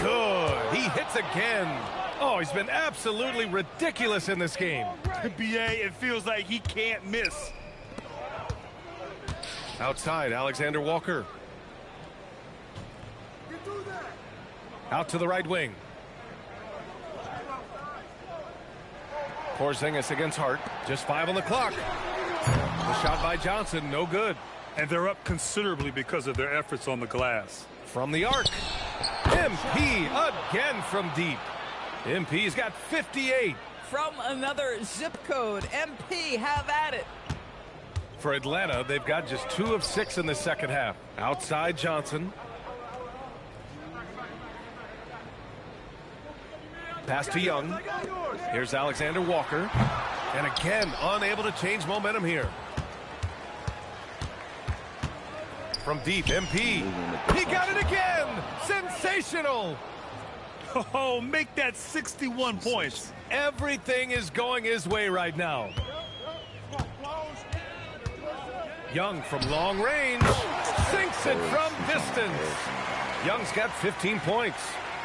Good. He hits again. Oh, he's been absolutely ridiculous in this game. BA, it feels like he can't miss. Outside, Alexander Walker. Out to the right wing. Porzingis against Hart. Just 5 on the clock. The shot by Johnson, no good. And they're up considerably because of their efforts on the glass. From the arc. MP again from deep. MP's got 58. From another zip code, MP, have at it. For Atlanta, they've got just 2 of 6 in the second half. Outside Johnson. Pass to Young. Here's Alexander Walker. And again, unable to change momentum here. From deep, MP. He got it again! Sensational! Oh, make that 61 points. Everything is going his way right now. Young from long range. Sinks it from distance. Young's got 15 points.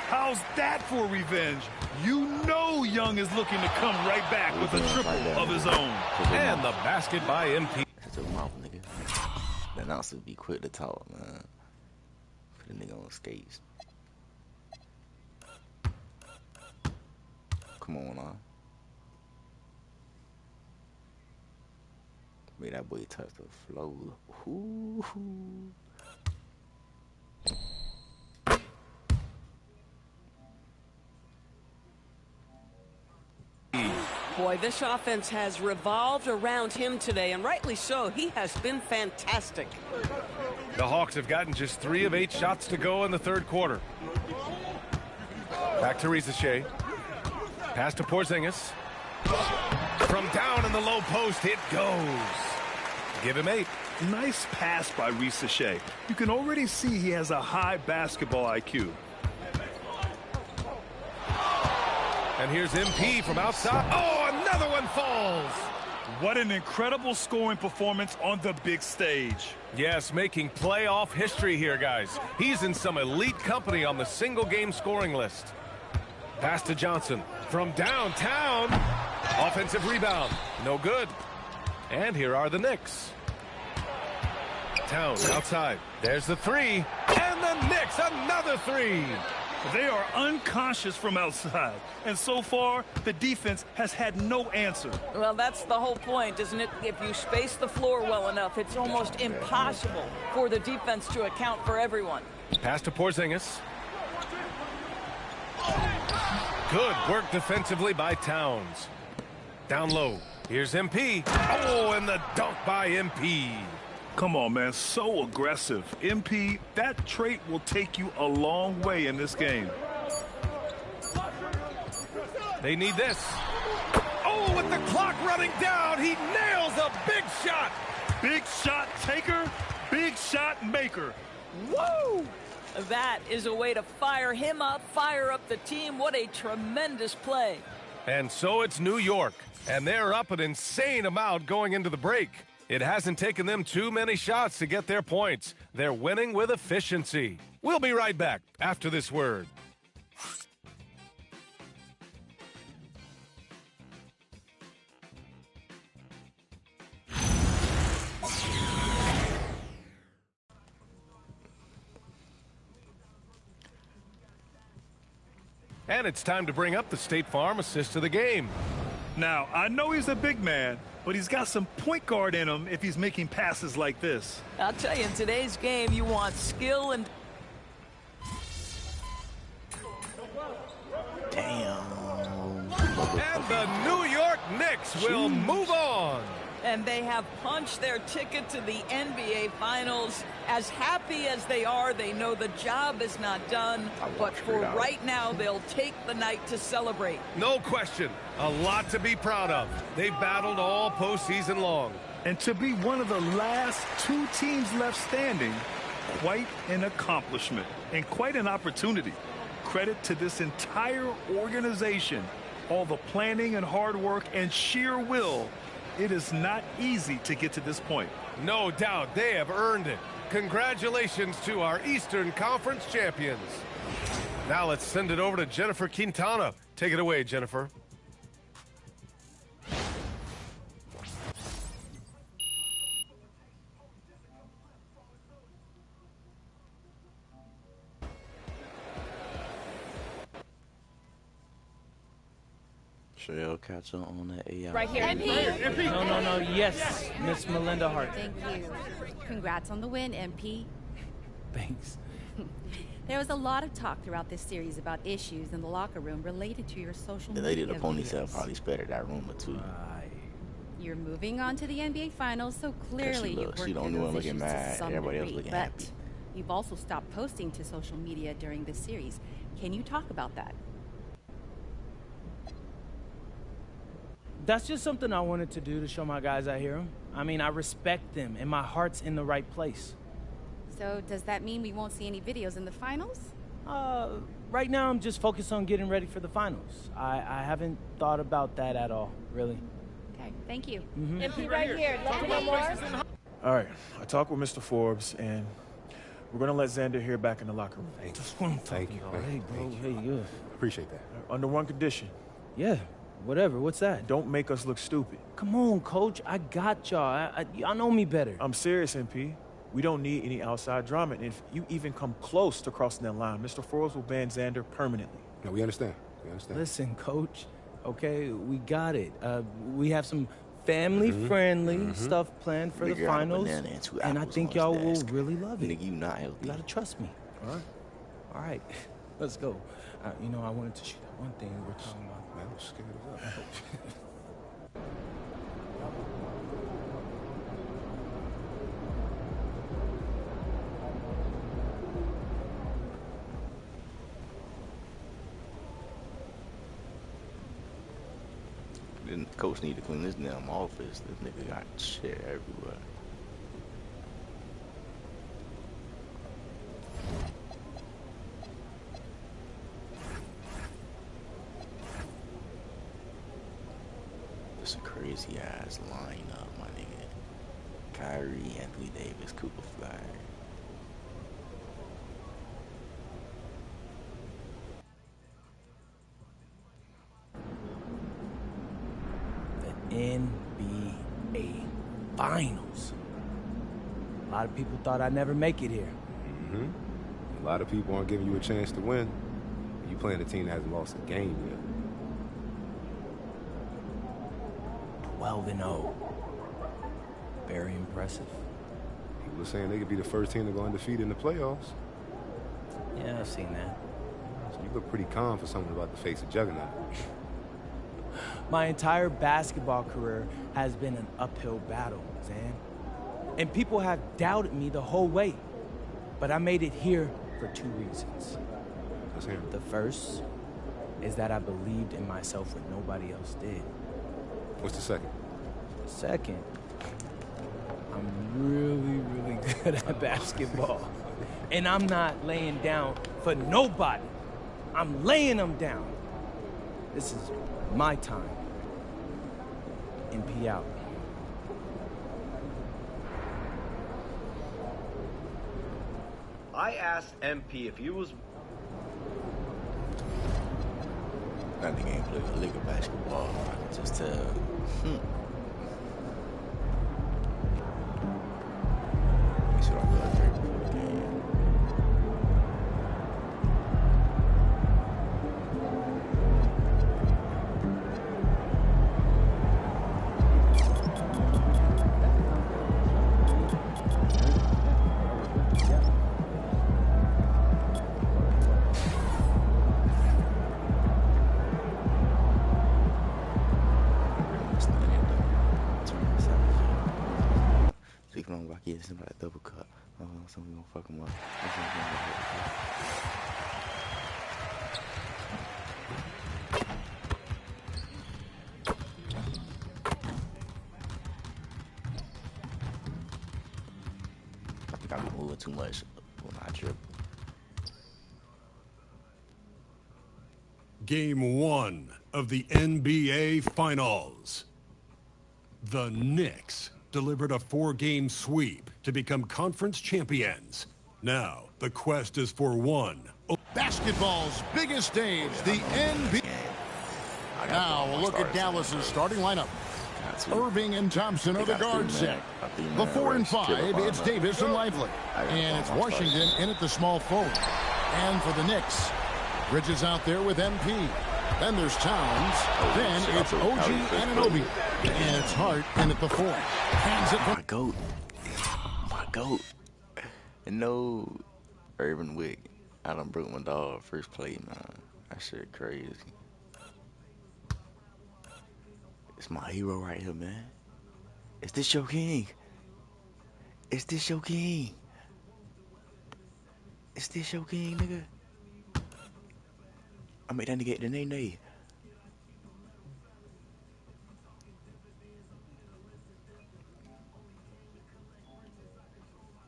How's that for revenge? You know Young is looking to come right back with a triple of his own. And the basket by MP. Shut your mouth, nigga. The announcer be quick to talk, man. Put the nigga on skates. Come on, now. Made that boy touch the floor. Ooh. Boy, this offense has revolved around him today, and rightly so. He has been fantastic. The Hawks have gotten just 3 of 8 shots to go in the third quarter. Back to Risache. Pass to Porzingis. From down in the low post, it goes. Give him 8. Nice pass by Risache. You can already see he has a high basketball IQ. And here's MP from outside. Oh, another one falls. What an incredible scoring performance on the big stage. Yes, making playoff history here, guys. He's in some elite company on the single-game scoring list. Pass to Johnson from downtown. Offensive rebound. No good. And here are the Knicks. Towns outside. There's the 3. And the Knicks, another 3. They are unconscious from outside, and so far, the defense has had no answer. Well, that's the whole point, isn't it? If you space the floor well enough, it's almost impossible for the defense to account for everyone. Pass to Porzingis. Good work defensively by Towns. Down low. Here's MP. Oh, and the dunk by MP. Come on, man, so aggressive. MP, that trait will take you a long way in this game. They need this. Oh, with the clock running down, he nails a big shot. Big shot taker, big shot maker. Woo! That is a way to fire him up, fire up the team. What a tremendous play. And so it's New York, and they're up an insane amount going into the break. It hasn't taken them too many shots to get their points. They're winning with efficiency. We'll be right back after this word. And it's time to bring up the State Farm assist of the game. Now, I know he's a big man, but he's got some point guard in him if he's making passes like this. I'll tell you, in today's game, you want skill and... Damn. And the New York Knicks will move on. And they have punched their ticket to the NBA Finals. As happy as they are, they know the job is not done. But for right now, they'll take the night to celebrate. No question. A lot to be proud of. They battled all postseason long. And to be one of the last 2 teams left standing, Quite an accomplishment and quite an opportunity. Credit to this entire organization. All the planning and hard work and sheer will. It is not easy to get to this point. No doubt they have earned it. Congratulations to our Eastern Conference champions. Now let's send it over to Jennifer Quintana. Take it away, Jennifer. Shell catch up on that AI. Right here. MP. No. Yes, Miss Melinda Hart. Thank you. Congrats on the win, MP. Thanks. There was a lot of talk throughout this series about issues in the locker room related to your social The media lady in the ponytail videos. probably spattered that rumor too. You're moving on to the NBA Finals, so clearly you've worked she the through only one those looking issues to mad. some Everybody else degree, looking but happy. you've also stopped posting to social media during this series. Can you talk about that? That's just something I wanted to do to show my guys I hear them. I mean, I respect them, and my heart's in the right place. So does that mean we won't see any videos in the finals? Right now I'm just focused on getting ready for the finals. I haven't thought about that at all, really. Okay, thank you. MP right here. Let me know more. All right, I talked with Mr. Forbes, and we're going to let Xander here back in the locker room. Thank you. Hey, bro. Hey, good. Appreciate that. Under one condition. Yeah, whatever. What's that? Don't make us look stupid. Come on, Coach. I got y'all. Y'all know me better. I'm serious, MP. We don't need any outside drama. And if you even come close to crossing that line, Mr. Forbes will ban Xander permanently. No, we understand. We understand. Listen, Coach. Okay, we got it. We have some family-friendly stuff planned for the finals, and I think y'all will really love it. Nigga, you not healthy. You gotta trust me. All right. Let's go. You know, I wanted to shoot that one thing we were talking about. Man, I'm scared as hell. Then the coach need to clean this damn office. This nigga got shit everywhere. It's a crazy ass lineup, my nigga. Kyrie, Anthony Davis, Cooper Flag. NBA Finals. A lot of people thought I'd never make it here. A lot of people aren't giving you a chance to win. You playing a team that hasn't lost a game yet. 12-0. Very impressive. People are saying they could be the first team to go undefeated in the playoffs. Yeah, I've seen that. So you look pretty calm for someone about to face a juggernaut. My entire basketball career has been an uphill battle, Zan. And people have doubted me the whole way. But I made it here for two reasons. The first is that I believed in myself when nobody else did. What's the second? The second, I'm really good at basketball. And I'm not laying down for nobody. I'm laying them down. This is my time. MP out. I asked MP if he was... That nigga ain't played a lick of basketball, I can just tell. He should have got straight before the game. Speaking on Rocky, it's about a double cut. So we gonna fuck him up. I think I'm moving too much Game 1 of the NBA Finals. The Knicks delivered a 4-game sweep to become conference champions. Now, the quest is for one. Basketball's biggest stage, the NBA. Now, a look at Dallas's starting lineup. Irving and Thompson are the guard set. The 4 and 5, it's Davis and Lively. And it's Washington in at the small forward. And for the Knicks, Bridges out there with MP. Then there's Towns. Then it's OG Anunoby. And it's Hart in at the 4. Hands it. My GOAT. My GOAT. No, Urban WICCK. I done broke my dog first play, man. That shit crazy. It's my hero right here, man. Is this your king? Is this your king? Is this your king, nigga? I made that nigga get the nay-nay.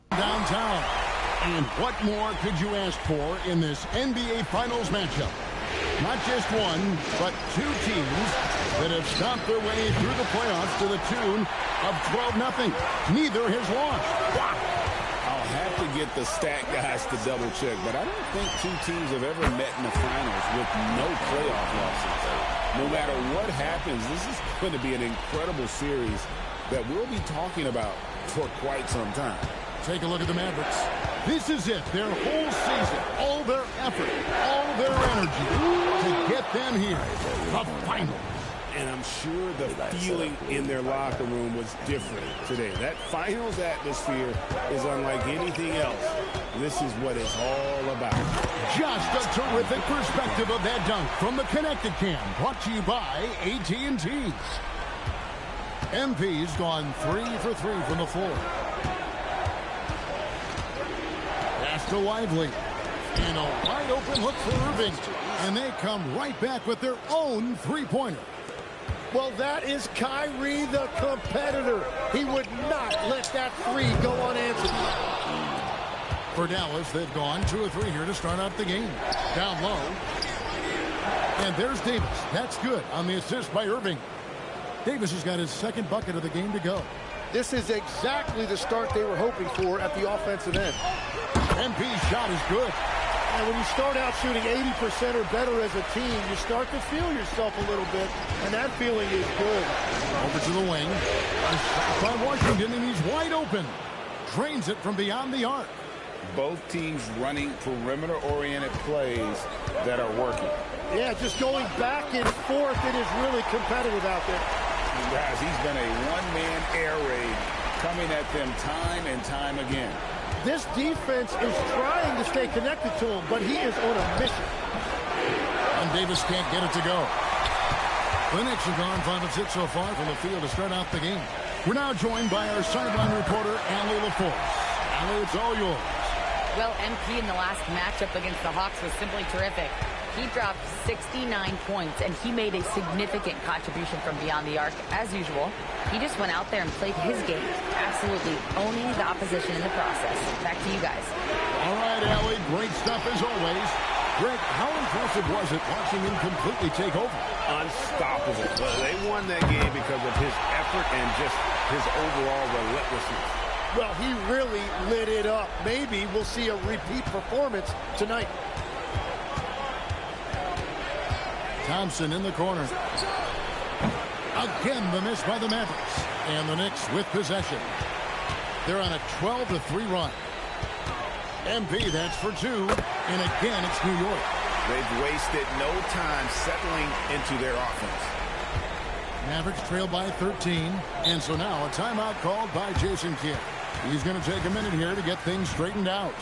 Downtown. And what more could you ask for in this NBA Finals matchup? Not just one, but 2 teams that have stomped their way through the playoffs to the tune of 12-0. Neither has lost. I'll have to get the stat guys to double check, but I don't think 2 teams have ever met in the finals with no playoff losses. No matter what happens, this is going to be an incredible series that we'll be talking about for quite some time. Take a look at the Mavericks. This is it, their whole season, all their effort, all their energy to get them here, the final. And I'm sure the feeling in their locker room was different today. That finals atmosphere is unlike anything else. This is what it's all about. Just a terrific perspective of that dunk from the Connected Cam, brought to you by AT&T. MP's gone 3 for 3 from the floor. Pass to Lively. And a wide open look for Irving. And they come right back with their own 3-pointer. Well, that is Kyrie, the competitor. He would not let that 3 go unanswered. For Dallas, they've gone 2 or 3 here to start out the game. Down low. And there's Davis. That's good on the assist by Irving. Davis has got his 2nd bucket of the game to go. This is exactly the start they were hoping for at the offensive end. MP's shot is good. And when you start out shooting 80% or better as a team, you start to feel yourself a little bit, and that feeling is good. Over to the wing. A shot by Washington, and he's wide open. Drains it from beyond the arc. Both teams running perimeter-oriented plays that are working. Yeah, just going back and forth. It is really competitive out there. Guys, he's been a one-man air raid coming at them time and time again. This defense is trying to stay connected to him, but he is on a mission. And Davis can't get it to go. The Knicks have gone 5 of 6 so far from the field to start out the game. We're now joined by our sideline reporter, Allie LaForce. Allie, it's all yours. Well, MP in the last matchup against the Hawks was simply terrific. He dropped 69 points, and he made a significant contribution from beyond the arc, as usual. He just went out there and played his game, absolutely owning the opposition in the process. Back to you guys. All right, Allie, great stuff as always. Greg, how impressive was it watching him completely take over? Unstoppable. They won that game because of his effort and just his overall relentlessness. Well, he really lit it up. Maybe we'll see a repeat performance tonight. Thompson in the corner. Again, the miss by the Mavericks. And the Knicks with possession. They're on a 12-3 run. MP, that's for 2. And again, it's New York. They've wasted no time settling into their offense. Mavericks trail by 13. And so now a timeout called by Jason Kidd. He's going to take a minute here to get things straightened out.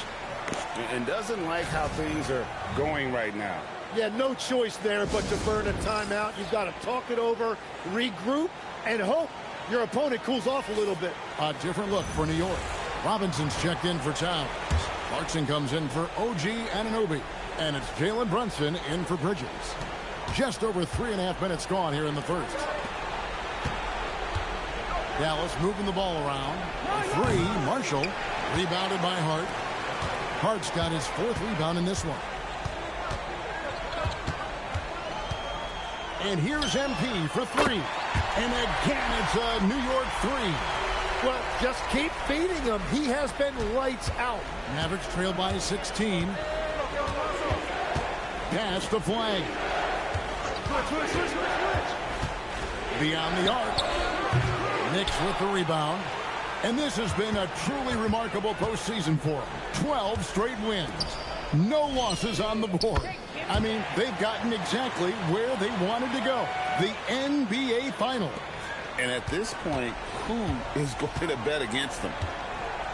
And doesn't like how things are going right now. Yeah, no choice there but to burn a timeout. You've got to talk it over, regroup, and hope your opponent cools off a little bit. A different look for New York. Robinson's checked in for Towns. Clarkson comes in for OG Anunoby. And it's Jalen Brunson in for Bridges. Just over 3.5 minutes gone here in the first. Dallas moving the ball around. A 3, Marshall. Rebounded by Hart. Hart's got his 4th rebound in this one. And here's MP for three. And again, it's a New York three. Well, just keep feeding him. He has been lights out. Mavericks trail by 16. Pass the flag. Beyond the arc. Knicks with the rebound. And this has been a truly remarkable postseason for them. 12 straight wins. No losses on the board. I mean, they've gotten exactly where they wanted to go. The NBA Finals. And at this point, who is going to bet against them?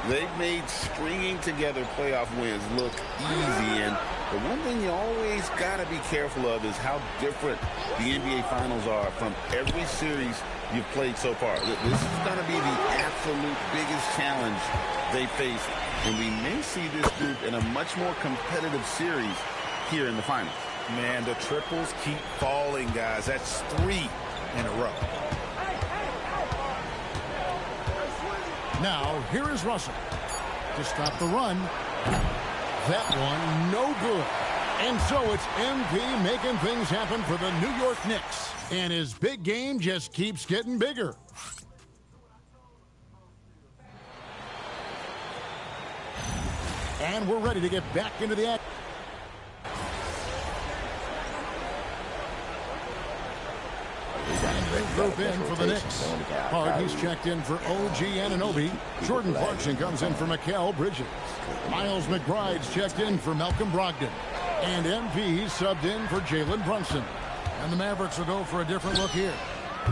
They've made stringing together playoff wins look easy. And the one thing you always got to be careful of is how different the NBA Finals are from every series you've played so far. This is going to be the absolute biggest challenge they face. And we may see this group in a much more competitive series here in the finals. Man, the triples keep falling, guys. That's 3 in a row. Now, here is Russell to stop the run. That one, no good. And so it's MP making things happen for the New York Knicks. And his big game just keeps getting bigger. And we're ready to get back into the action. Group in for the Knicks. Hart, he's checked in for OG Anunoby. Jordan Clarkson comes in for Mikal Bridges. Miles McBride's checked in for Malcolm Brogdon. And MP subbed in for Jalen Brunson. And the Mavericks will go for a different look here.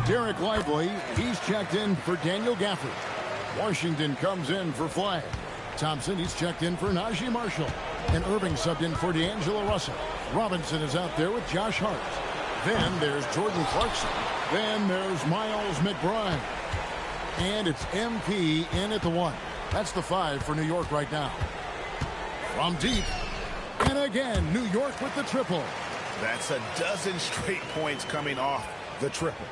Derek Lively, he's checked in for Daniel Gafford. Washington comes in for Flagg. Thompson, he's checked in for Najee Marshall. And Irving subbed in for D'Angelo Russell. Robinson is out there with Josh Hart. Then there's Jordan Clarkson. Then there's Miles McBride. And it's MP in at the 1. That's the 5 for New York right now. From deep. And again, New York with the triple. That's a dozen straight points coming off the triple.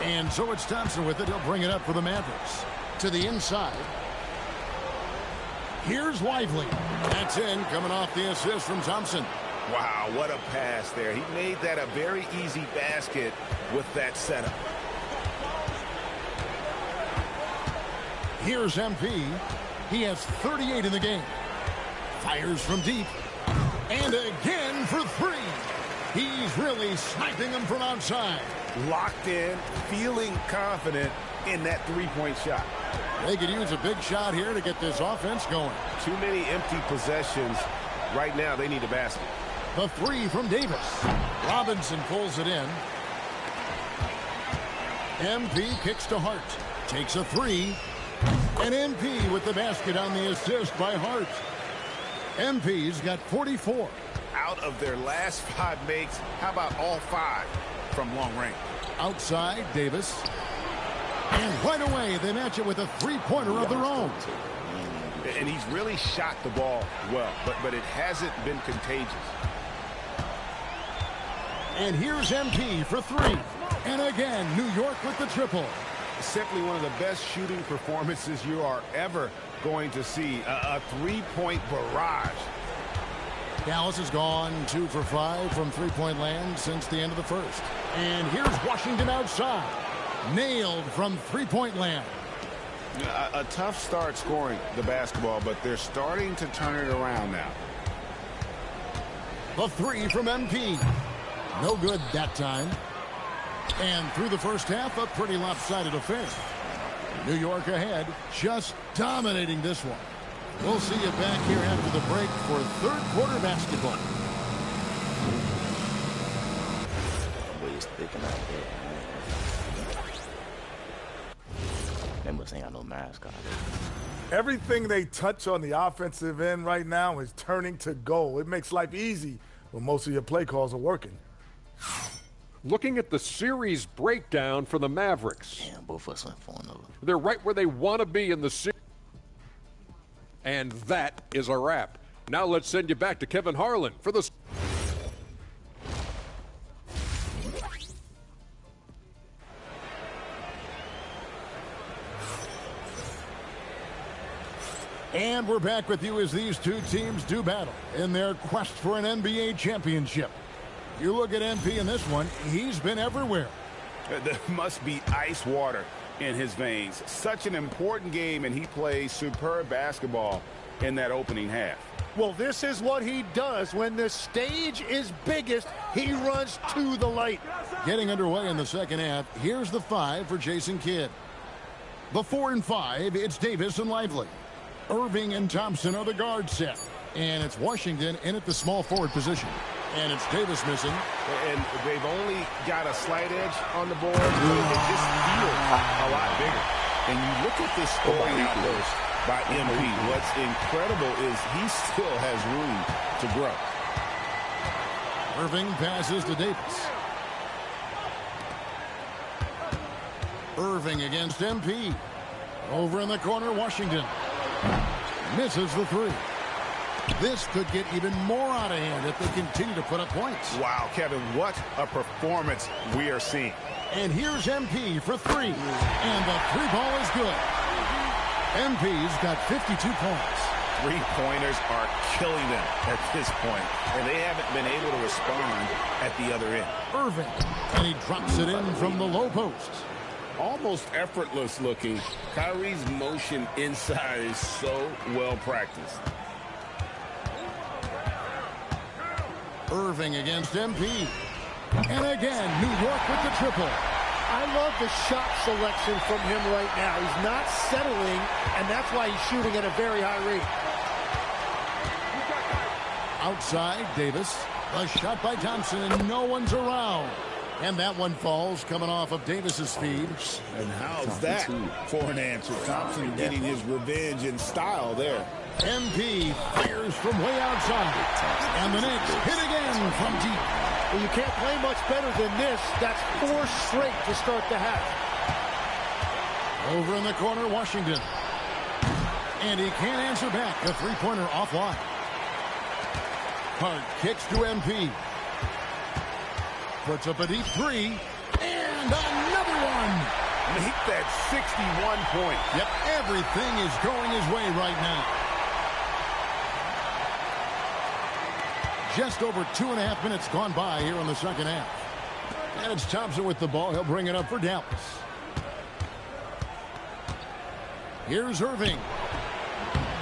And so it's Thompson with it. He'll bring it up for the Mavericks. To the inside. Here's Lively. That's in, coming off the assist from Thompson. Wow, what a pass there. He made that a very easy basket with that setup. Here's MP. He has 38 in the game. Fires from deep. And again for 3. He's really sniping them from outside. Locked in, feeling confident in that three-point shot. They could use a big shot here to get this offense going. Too many empty possessions. Right now, they need a basket. The 3 from Davis. Robinson pulls it in. MP kicks to Hart. Takes a 3. And MP with the basket on the assist by Hart. MP's got 44. Out of their last 5 makes, how about all 5 from long range? Outside, Davis. And right away, they match it with a three-pointer of their own. And he's really shot the ball well, but it hasn't been contagious. And here's MP for 3. And again, New York with the triple. Simply one of the best shooting performances you are ever going to see. A three-point barrage. Dallas has gone 2 for 5 from three-point land since the end of the first. And here's Washington outside. Nailed from three-point land. A tough start scoring the basketball, but they're starting to turn it around now. The 3 from MP. No good that time. And through the first half, a pretty lopsided affair. New York ahead, just dominating this one. We'll see you back here after the break for third quarter basketball. They must ain't got no mascot. Everything they touch on the offensive end right now is turning to goal. It makes life easy when most of your play calls are working. Looking at the series breakdown for the Mavericks. Damn, both of us went 4-0. They're right where they want to be in the series. And that is a wrap. Now let's send you back to Kevin Harlan for the... And we're back with you as these two teams do battle in their quest for an NBA championship. You look at MP in this one, he's been everywhere. There must be ice water in his veins. Such an important game, and he plays superb basketball in that opening half. Well, this is what he does. When the stage is biggest, he runs to the light. Getting underway in the second half, here's the 5 for Jason Kidd. The 4 and 5, it's Davis and Lively. Irving and Thompson are the guard set. And it's Washington in at the small forward position. And it's Davis missing. And they've only got a slight edge on the board, so it just feels a lot bigger. And you look at this scoring outburst by MP. What's incredible is he still has room to grow. Irving passes to Davis. Irving against MP. Over in the corner, Washington. Misses the 3. This could get even more out of hand if they continue to put up points. Wow, Kevin, what a performance we are seeing. And here's MP for 3. And the 3 ball is good. MP's got 52 points. 3-pointers are killing them at this point, and they haven't been able to respond at the other end. Irving, and he drops it in from the low post. Almost effortless looking. Kyrie's motion inside is so well practiced. Irving against MP. And again, New York with the triple. I love the shot selection from him right now. He's not settling, and that's why he's shooting at a very high rate. Outside, Davis. A shot by Thompson, and no one's around. And that one falls coming off of Davis's feed. And how's that for an answer? Thompson getting his revenge in style there. MP fires from way outside. And the Knicks hit again from deep. Well, you can't play much better than this. That's 4 straight to start the half. Over in the corner, Washington. And he can't answer back. A 3-pointer offline. Hart kicks to MP. Puts up a deep 3. And another one. Make that 61 point. Yep, everything is going his way right now. Just over 2.5 minutes gone by here in the second half. And it's Thompson with the ball. He'll bring it up for Dallas. Here's Irving.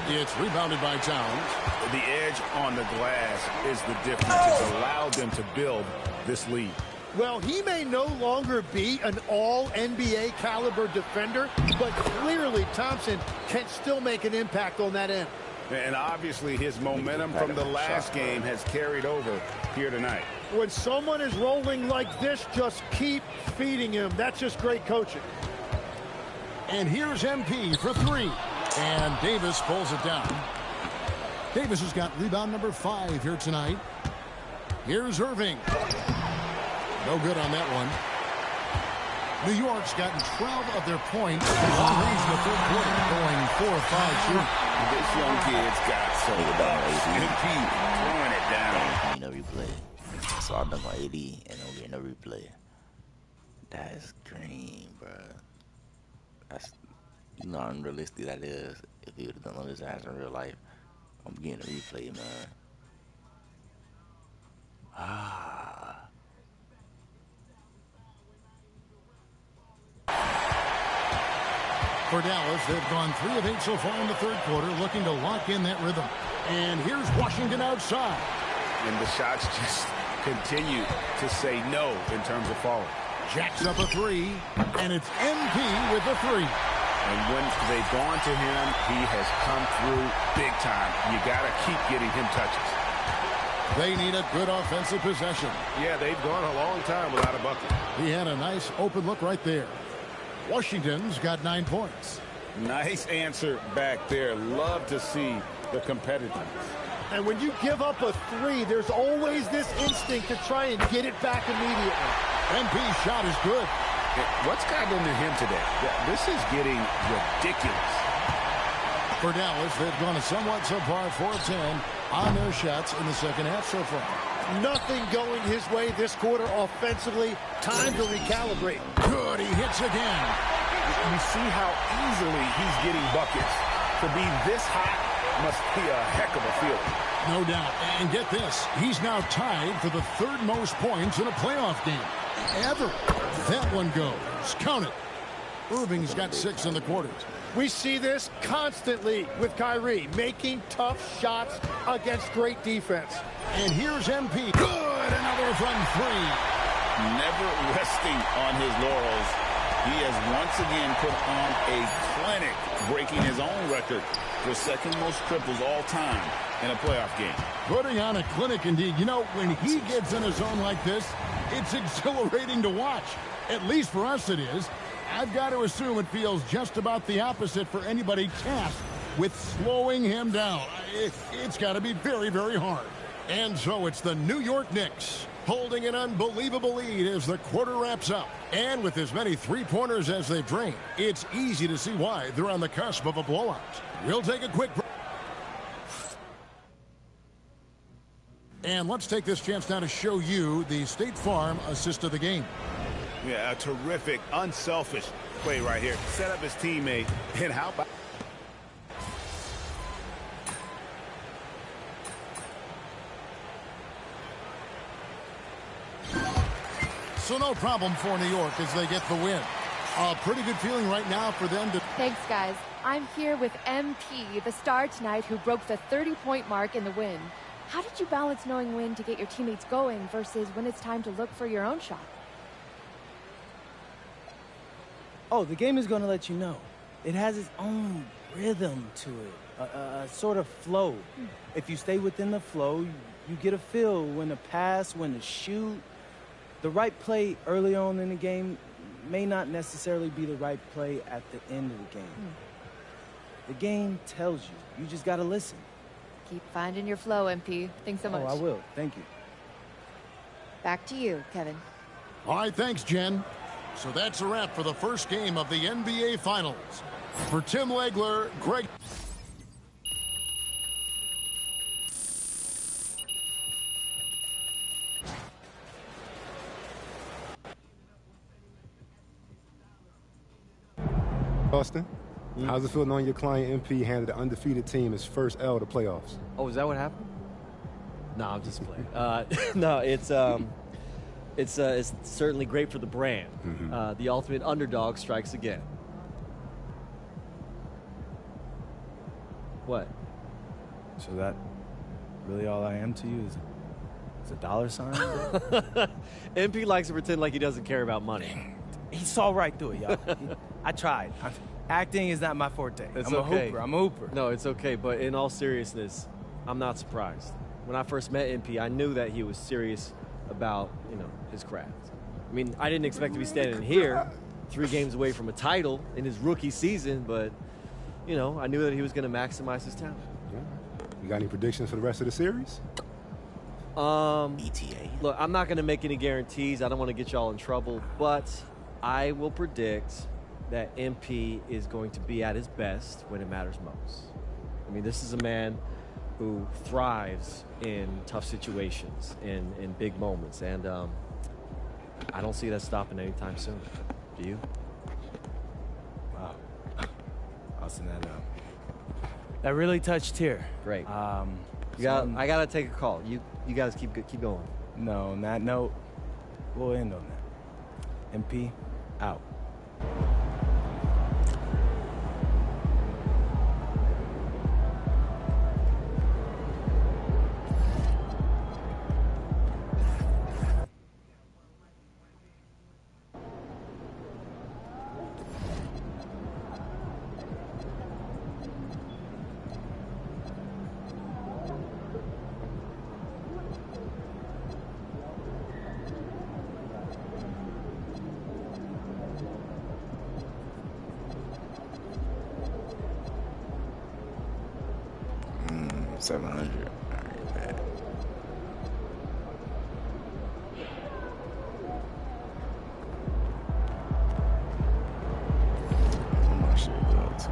It's rebounded by Towns. The edge on the glass is the difference. It's allowed them to build this lead. Well, he may no longer be an all-NBA caliber defender, but clearly Thompson can still make an impact on that end. And obviously his momentum from the last game has carried over here tonight. When someone is rolling like this, just keep feeding him. That's just great coaching. And here's MP for 3. And Davis pulls it down. Davis has got rebound number 5 here tonight. Here's Irving. No good on that one. New York's gotten 12 of their points on range in the third quarter, going 4 of 5 shooting. This young kid's got so MP throwing it down. No replay. So I dunk on AD and don't get no replay. That's green, bro. That's, you know how unrealistic that is. If he would have done all his ass in real life, I'm getting a replay, man. For Dallas, they've gone 3 of 8 so far in the third quarter, looking to lock in that rhythm. And here's Washington outside. And the shots just continue to say no in terms of falling. Jacks up a 3, and it's MP with the 3. And when they've gone to him, he has come through big time. You got to keep getting him touches. They need a good offensive possession. Yeah, they've gone a long time without a bucket. He had a nice open look right there. Washington's got 9 points. Nice answer back there. Love to see the competitiveness. And when you give up a 3, there's always this instinct to try and get it back immediately. MP's shot is good. What's gotten into him today? This is getting ridiculous. For Dallas, they've gone a somewhat subpar 4 of 10 on their shots in the second half so far. Nothing going his way this quarter offensively. Time to recalibrate. Good, he hits again. You see how easily he's getting buckets. To be this hot must be a heck of a feeling. No doubt. And get this, he's now tied for the third most points in a playoff game ever. That one goes. Count it. Irving's got 6 in the quarters. We see this constantly with Kyrie, making tough shots against great defense. And here's MP. Good, another from 3. Never resting on his laurels. He has once again put on a clinic, breaking his own record for second most triples all time in a playoff game. Putting on a clinic indeed. You know, when he gets in a zone like this, it's exhilarating to watch. At least for us it is. I've got to assume it feels just about the opposite for anybody tasked with slowing him down. It's got to be very, very hard. And so it's the New York Knicks holding an unbelievable lead as the quarter wraps up. And with as many three-pointers as they've drained, it's easy to see why they're on the cusp of a blowout. We'll take a quick break. And let's take this chance now to show you the State Farm assist of the game. Yeah, a terrific, unselfish play right here. Set up his teammate, and how about... So no problem for New York as they get the win. A pretty good feeling right now for them to... Thanks, guys. I'm here with MP, the star tonight who broke the 30-point mark in the win. How did you balance knowing when to get your teammates going versus when it's time to look for your own shot? Oh, the game is going to let you know. It has its own rhythm to it, a sort of flow. If you stay within the flow, you get a feel when to pass, when to shoot. The right play early on in the game may not necessarily be the right play at the end of the game. The game tells you. You just got to listen. Keep finding your flow, MP. Thanks so much. Oh, I will. Thank you. Back to you, Kevin. All right, thanks, Jen. So that's a wrap for the first game of the NBA Finals. For Tim Legler, Greg... Austin, how's it feel knowing your client MP handed the undefeated team his first L to playoffs? Oh, is that what happened? No, I'm just playing. No, it's certainly great for the brand. The ultimate underdog strikes again. What? So that really all I am to you is a dollar sign? MP likes to pretend like he doesn't care about money. He saw right through it, y'all. I tried. Acting is not my forte. It's I'm a okay. hooper. I'm a hooper. No, it's okay. But in all seriousness, I'm not surprised. When I first met MP, I knew that he was serious about, his craft. I mean, I didn't expect to be standing here 3 games away from a title in his rookie season, but, I knew that he was going to maximize his talent. Yeah. You got any predictions for the rest of the series? ETA. Look, I'm not going to make any guarantees. I don't want to get y'all in trouble, but I will predict that MP is going to be at his best when it matters most. I mean, this is a man who thrives in tough situations, in big moments, and I don't see that stopping anytime soon. Do you? Wow. Austin, that really touched here. Great. I gotta take a call. You guys keep going. No, on that note, we'll end on that. MP, out. $700. All right, bad. How much should it go to?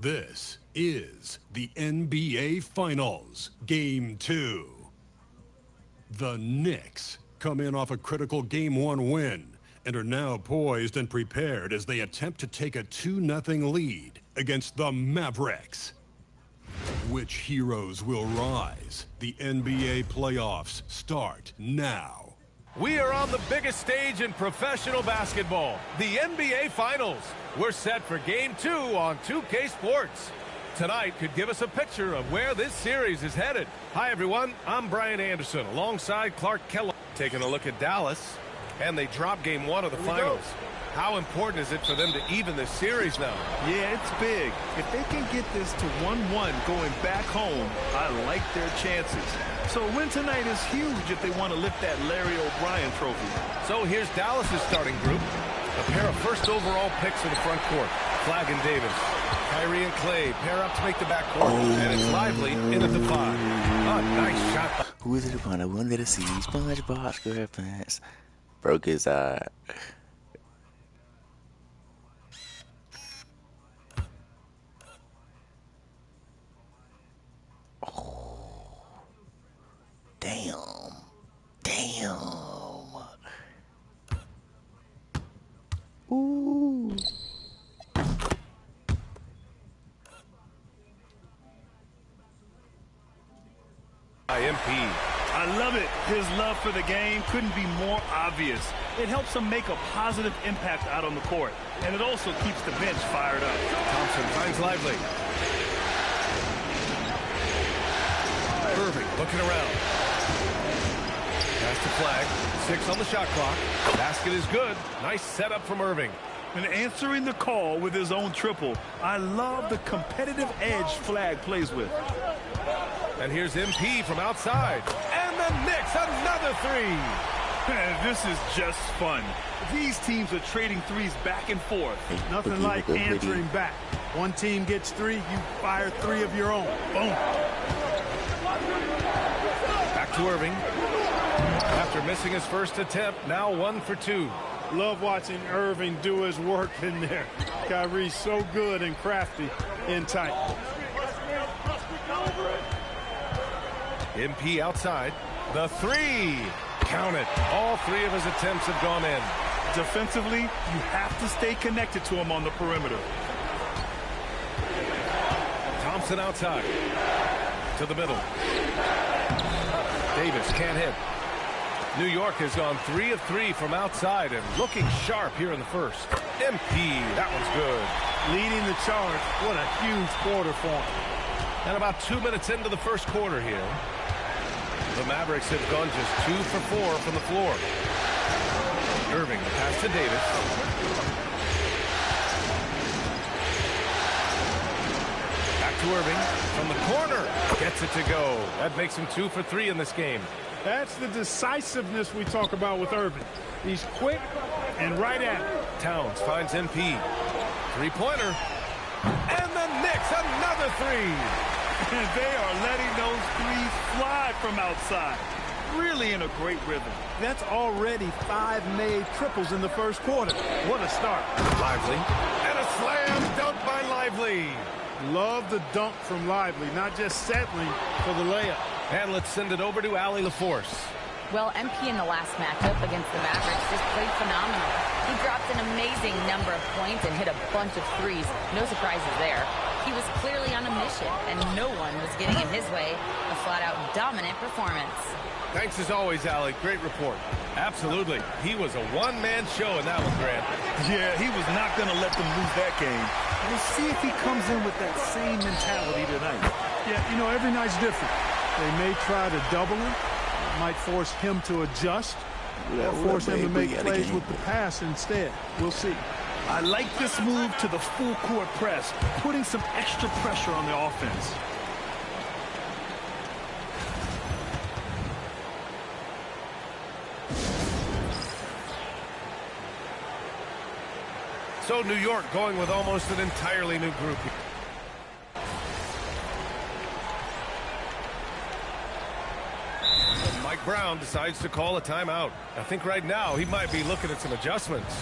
This is the NBA Finals, Game 2. The Knicks come in off a critical Game 1 win and are now poised and prepared as they attempt to take a 2-0 lead against the Mavericks. Which heroes will rise? The NBA playoffs start now. We are on the biggest stage in professional basketball, the NBA Finals. We're set for Game 2 on 2K Sports. Tonight could give us a picture of where this series is headed. Hi, everyone. I'm Brian Anderson alongside Clark Kellogg. Taking a look at Dallas, and they drop Game 1 of the Finals. How important is it for them to even this series now? Yeah, it's big. If they can get this to 1-1 going back home, I like their chances. So a win tonight is huge if they want to lift that Larry O'Brien trophy. So here's Dallas's starting group. A pair of first overall picks in the front court. Flagg and Davis. Kyrie and Clay pair up to make the backcourt. And it's Lively in at the 5. Oh, nice shot. Who is it upon? I wanted to see SpongeBob SquarePants. Broke his eye. Damn. Ooh. MP. I love it. His love for the game couldn't be more obvious. It helps him make a positive impact out on the court, and it also keeps the bench fired up. Thompson finds Lively. Irving looking around. Pass to Flagg. 6 on the shot clock. Basket is good. Nice setup from Irving. And answering the call with his own triple. I love the competitive edge Flagg plays with. And here's MP from outside. And the Knicks, another 3. This is just fun. These teams are trading threes back and forth. Nothing like answering back. One team gets 3, you fire 3 of your own. Boom. Back to Irving. After missing his first attempt, now 1 for 2. Love watching Irving do his work in there. Kyrie's so good and crafty in tight. MP outside. The 3. Count it. All 3 of his attempts have gone in. Defensively, you have to stay connected to him on the perimeter. Thompson outside. To the middle. Davis can't hit. New York has gone 3 of 3 from outside and looking sharp here in the first. MP, that one's good. Leading the charge. What a huge quarter for him. And about 2 minutes into the first quarter here, the Mavericks have gone just 2 for 4 from the floor. Irving, the pass to Davis. Back to Irving from the corner. Gets it to go. That makes him 2 for 3 in this game. That's the decisiveness we talk about with Irving. He's quick and right at it. Towns finds MP. 3-pointer. And the Knicks, another 3. And they are letting those threes fly from outside. Really in a great rhythm. That's already 5 made triples in the first quarter. What a start. Lively. And a slam dunk by Lively. Love the dunk from Lively, not just settling for the layup. And let's send it over to Allie LaForce. Well, MP in the last matchup against the Mavericks just played phenomenal. He dropped an amazing number of points and hit a bunch of threes. No surprises there. He was clearly on a mission, and no one was getting in his way. A flat-out dominant performance. Thanks as always, Allie. Great report. Absolutely. He was a one-man show in that one, Grant. Yeah, he was not going to let them lose that game. We'll see if he comes in with that same mentality tonight. Yeah, you know, every night's different. They may try to double him. Might force him to adjust. Or force him to make plays with the pass instead. We'll see. I like this move to the full court press, putting some extra pressure on the offense. So New York going with almost an entirely new group. Mike Brown decides to call a timeout. I think right now he might be looking at some adjustments.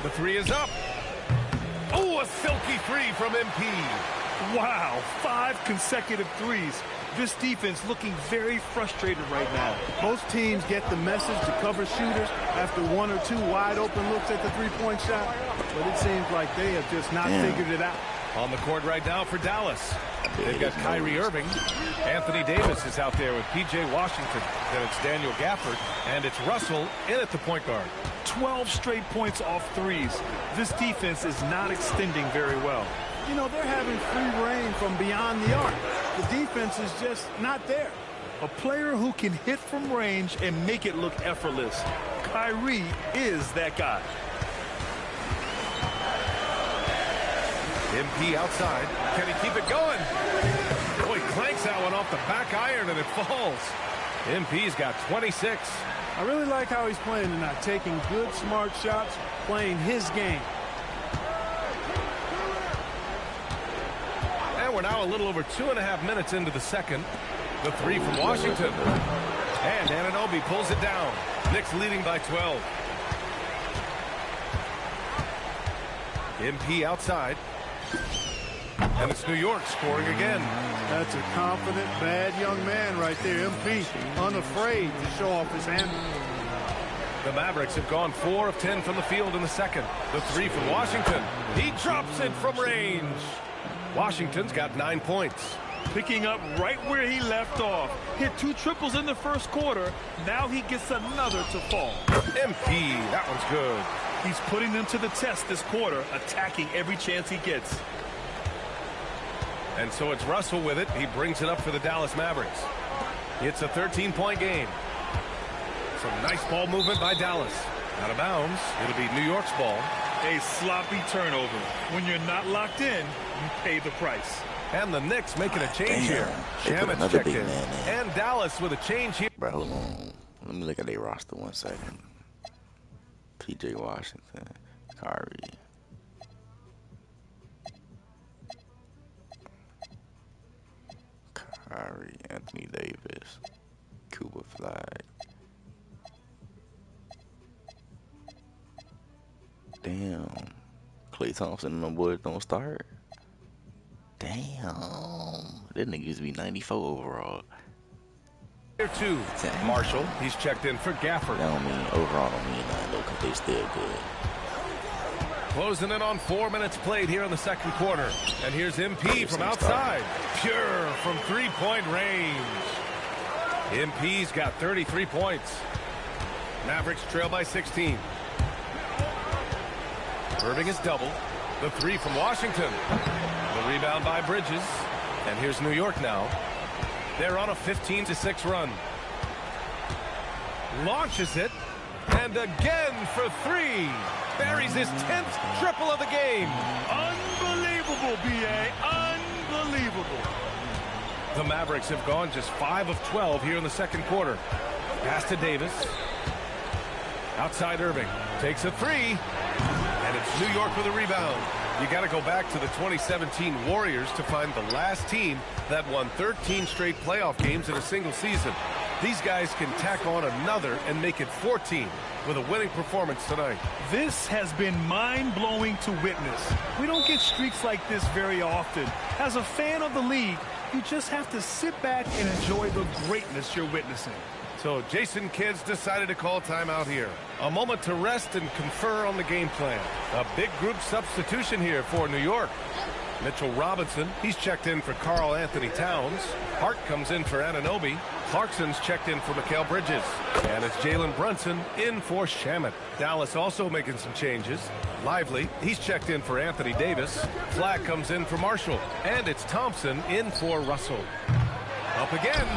The three is up. Oh, a silky three from MP. Wow, 5 consecutive threes. This defense looking very frustrated right now. Most teams get the message to cover shooters after 1 or 2 wide open looks at the three-point shot, but it seems like they have just not figured it out. On the court right now for Dallas. They've got Kyrie Irving. Anthony Davis is out there with P.J. Washington. Then it's Daniel Gafford, and it's Russell in at the point guard. 12 straight points off threes. This defense is not extending very well. You know, they're having free reign from beyond the arc. The defense is just not there. A player who can hit from range and make it look effortless. Kyrie is that guy. MP outside. Can he keep it going? Oh, he clanks that one off the back iron and it falls. MP's got 26. I really like how he's playing tonight, taking good, smart shots, playing his game. And we're now a little over 2.5 minutes into the second. The three from Washington. And Anunoby pulls it down. Knicks leading by 12. MP outside. And it's New York scoring again. That's a confident, bad young man right there. MP, unafraid to show off his hand. The Mavericks have gone 4 of 10 from the field in the second. The three from Washington. He drops it from range. Washington's got 9 points. Picking up right where he left off. Hit 2 triples in the first quarter. Now he gets another to fall. MP, that one's good. He's putting them to the test this quarter, attacking every chance he gets. And so it's Russell with it. He brings it up for the Dallas Mavericks. It's a 13-point game. Some nice ball movement by Dallas. Out of bounds. It'll be New York's ball. A sloppy turnover. When you're not locked in, you pay the price. And the Knicks making a change here. Shamit's checked in. And Dallas with a change here. Bro, hold on. Let me look at their roster 1 second. P.J. Washington, Kyrie. Anthony Davis, Cuba Flag. Damn. Klay Thompson and them boys don't start. Damn. That nigga used to be 94 overall. Here too. Marshall, he's checked in for Gafford. That don't mean overall, don't mean nothing though, because they still good. Closing in on 4 minutes played here in the second quarter. And here's MP from outside. Pure from three-point range. MP's got 33 points. Mavericks trail by 16. Irving is doubled. The three from Washington. The rebound by Bridges. And here's New York now. They're on a 15-6 run. Launches it. And again for three. Buries his 10th triple of the game. Unbelievable, B.A. Unbelievable. The Mavericks have gone just 5 of 12 here in the second quarter. Pass to Davis. Outside Irving. Takes a three. And it's New York with a rebound. You got to go back to the 2017 Warriors to find the last team that won 13 straight playoff games in a single season. These guys can tack on another and make it 14 with a winning performance tonight. This has been mind-blowing to witness. We don't get streaks like this very often. As a fan of the league, you just have to sit back and enjoy the greatness you're witnessing. So Jason Kidd's decided to call timeout here. A moment to rest and confer on the game plan. A big group substitution here for New York. Mitchell Robinson, he's checked in for Karl Anthony Towns. Hart comes in for Anunoby. Clarkson's checked in for Mikal Bridges. And it's Jalen Brunson in for Shamet. Dallas also making some changes. Lively, he's checked in for Anthony Davis. Flack comes in for Marshall. And it's Thompson in for Russell. Up again.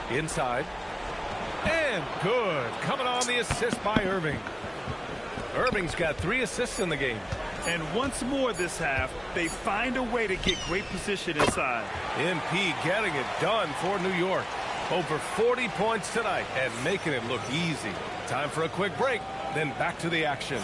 Inside. And good. Coming on the assist by Irving. Irving's got 3 assists in the game. And once more this half, they find a way to get great position inside. MP getting it done for New York. Over 40 points tonight and making it look easy. Time for a quick break, then back to the action.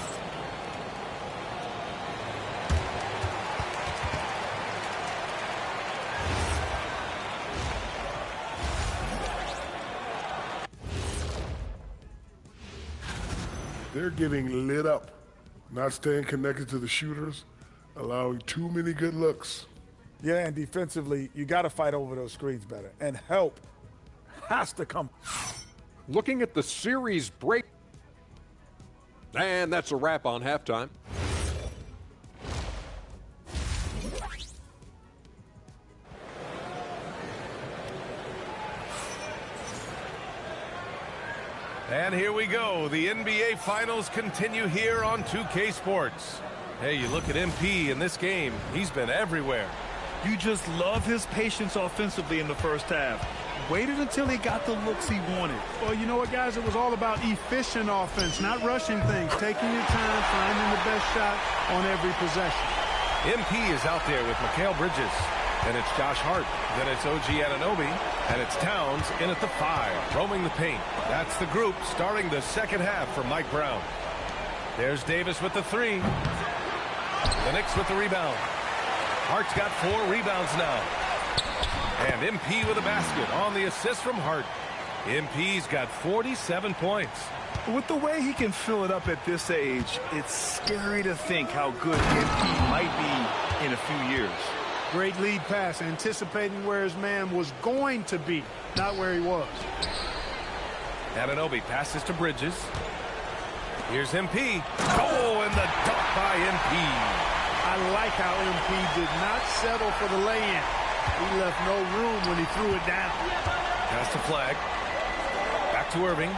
They're getting lit up, not staying connected to the shooters, allowing too many good looks. Yeah, and defensively, you got to fight over those screens better. And help has to come. Looking at the series break. And that's a wrap on halftime. And here we go. The NBA Finals continue here on 2K Sports. Hey, you look at MP in this game. He's been everywhere. You just love his patience offensively in the first half. Waited until he got the looks he wanted. Well, you know what, guys? It was all about efficient offense, not rushing things, taking your time, finding the best shot on every possession. MP is out there with Mikal Bridges. Then it's Josh Hart. Then it's OG Anunoby. And it's Towns in at the 5, roaming the paint. That's the group starting the second half for Mike Brown. There's Davis with the 3. The Knicks with the rebound. Hart's got 4 rebounds now. And MP with a basket on the assist from Hart. MP's got 47 points. With the way he can fill it up at this age, it's scary to think how good MP might be in a few years. Great lead pass, anticipating where his man was going to be, not where he was. Anunoby passes to Bridges. Here's MP. Oh, and the dunk by MP. I like how MP did not settle for the lay-in. He left no room when he threw it down. Pass to Flag. Back to Irving.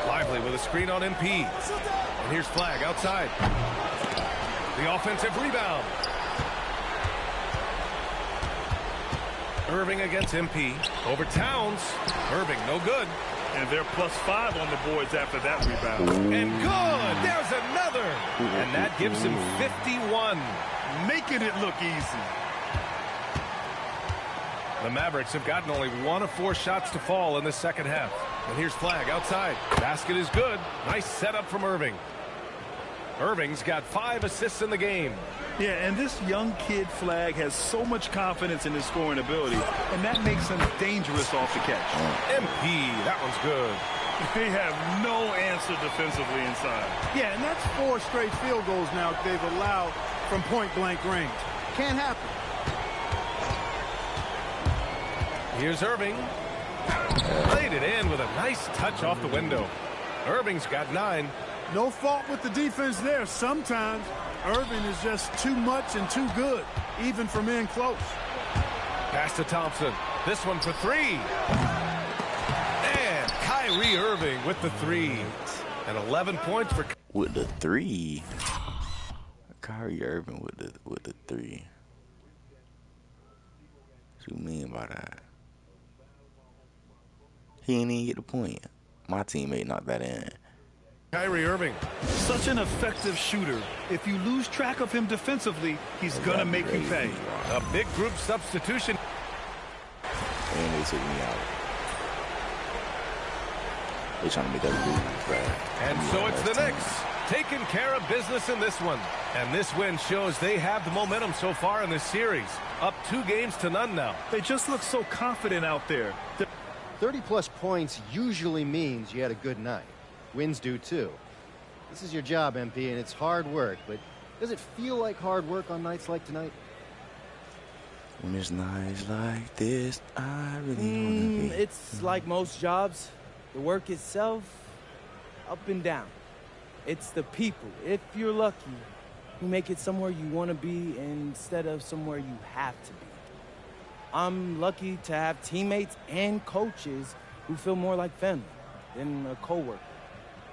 Lively with a screen on MP. And here's Flag outside. The offensive rebound. Irving against MP. Over Towns. Irving, no good. And they're +5 on the boards after that rebound. And good. There's another. And that gives him 51. Making it look easy. The Mavericks have gotten only 1 of 4 shots to fall in the second half. And here's Flag outside. Basket is good. Nice setup from Irving. Irving's got 5 assists in the game. Yeah, and this young kid Flag has so much confidence in his scoring ability, and that makes him dangerous off the catch. MP, that one's good. They have no answer defensively inside. Yeah, and that's 4 straight field goals now they've allowed from point-blank range. Can't happen. Here's Irving. Laid it in with a nice touch off the window. Irving's got 9. No fault with the defense there. Sometimes Irving is just too much and too good, even from in close. Pass to Thompson. This one for 3. And Kyrie Irving with the 3. And 11 points for... With the 3. Kyrie Irving with the 3. What you mean by that? He ain't even get the point. My teammate knocked that in. Kyrie Irving. Such an effective shooter. If you lose track of him defensively, he's going to make you pay. A big group substitution. And they took me out. They're trying to make us lose, right? And so it's the Knicks taking care of business in this one. And this win shows they have the momentum so far in this series. Up 2 games to none now. They just look so confident out there. 30-plus points usually means you had a good night. Wins do too. This is your job, MP, and it's hard work, but does it feel like hard work on nights like tonight? When it's nights like this, I really wanna be. It's like most jobs. The work itself, up and down. It's the people, if you're lucky, who make it somewhere you want to be instead of somewhere you have to be. I'm lucky to have teammates and coaches who feel more like family than a coworker.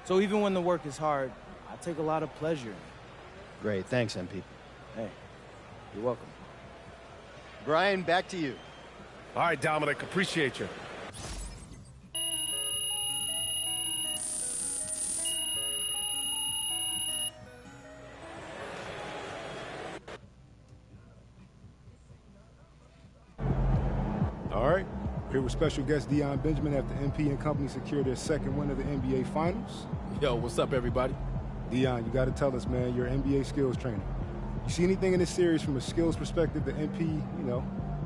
So even when the work is hard, I take a lot of pleasure in it. Great. Thanks, MP. Hey, you're welcome. Brian, back to you. All right, Dominic, appreciate you. All right, here with special guest Dion Benjamin after MP and company secured their second win of the NBA Finals. Yo, what's up, everybody? Dion, you got to tell us, man, you're an NBA skills trainer. You see anything in this series from a skills perspective that MP,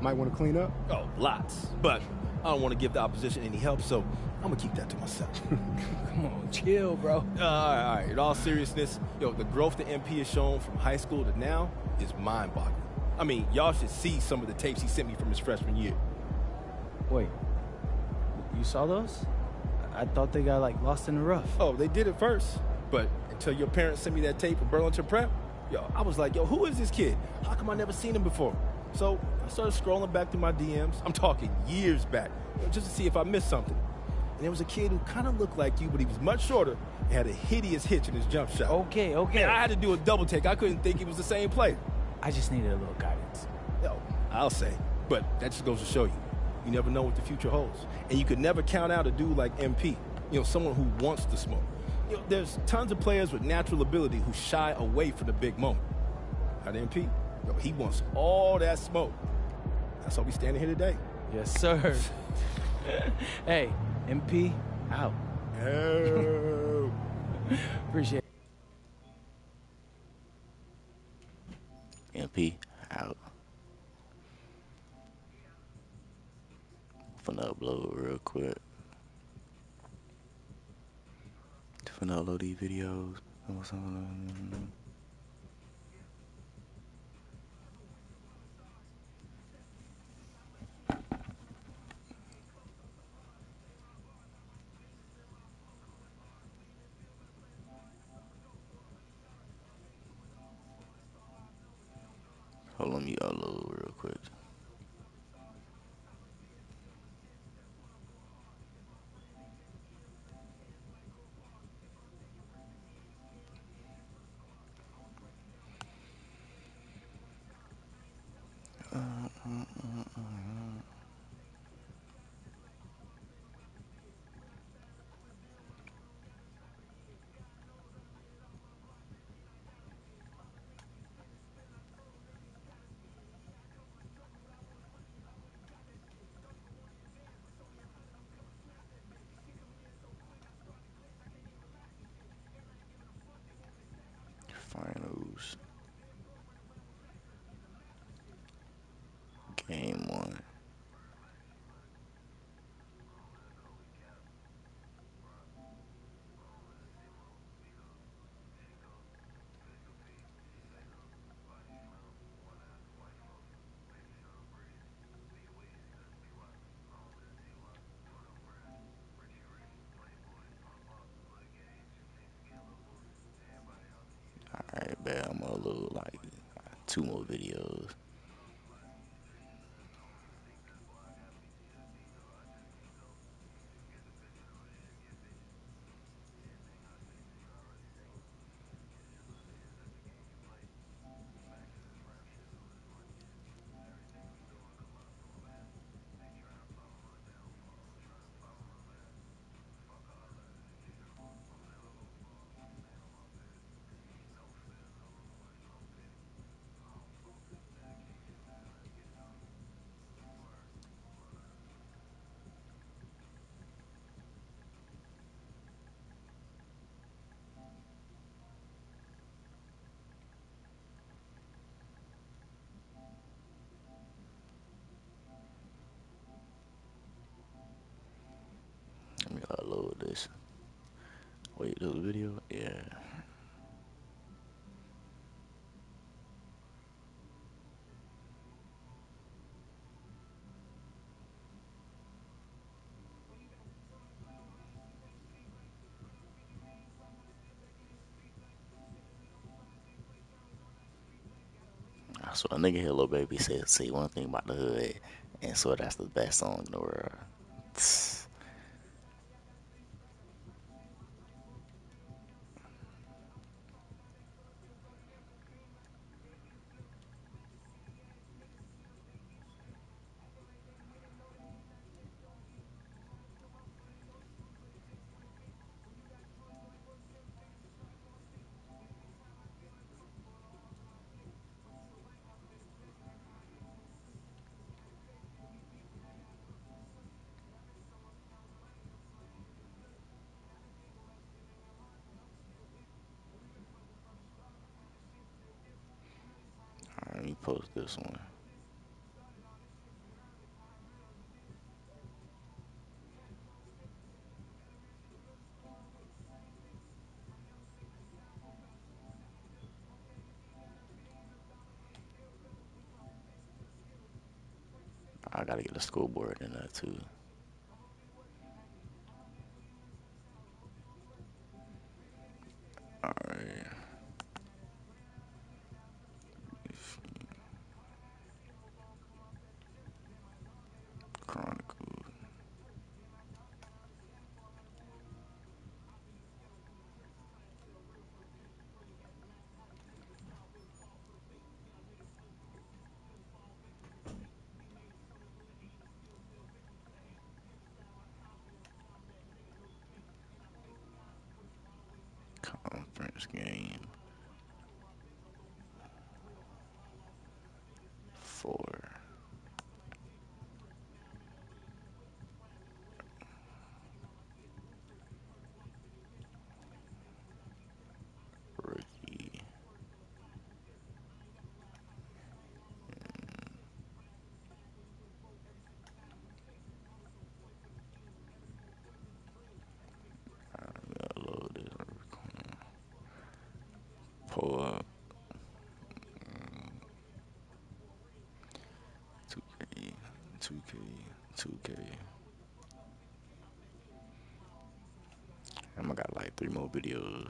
might want to clean up? Oh, lots. But I don't want to give the opposition any help, so I'm going to keep that to myself. Come on, chill, bro. All right. In all seriousness, yo, the growth that MP has shown from high school to now is mind-boggling. I mean, y'all should see some of the tapes he sent me from his freshman year. Wait, you saw those? I thought they got, like, lost in the rough. Oh, they did it first. But until your parents sent me that tape of Burlington Prep, yo, I was like, yo, who is this kid? How come I never seen him before? So I started scrolling back through my DMs. I'm talking years back, just to see if I missed something. And there was a kid who kind of looked like you, but he was much shorter and had a hideous hitch in his jump shot. Okay. Man, I had to do a double take. I couldn't think he was the same player. I just needed a little guidance. Yo, I'll say. But that just goes to show you. You never know what the future holds. And you could never count out a dude like MP, someone who wants to smoke. There's tons of players with natural ability who shy away from the big moment. Not MP. He wants all that smoke. That's why we standing here today. Yes, sir. Hey, MP, out. Oh. Appreciate it. MP, out. Finna upload real quick. Finna upload these videos. Hold on, let me upload real quick. Finals. Game 1. Alright, bet I'm gonna load like 2 more videos. Let me upload this. Wait, this video? Yeah. I swear, a nigga here, little baby said, say one thing about the hood, and so that's the best song in the world. Alright, let me post this one. I gotta get a scoreboard in there too. Alright. Chronicle. Conference game. 4. Rookie. Load this. Pull up. 2K. 2K. 2K. I got like 3 more videos.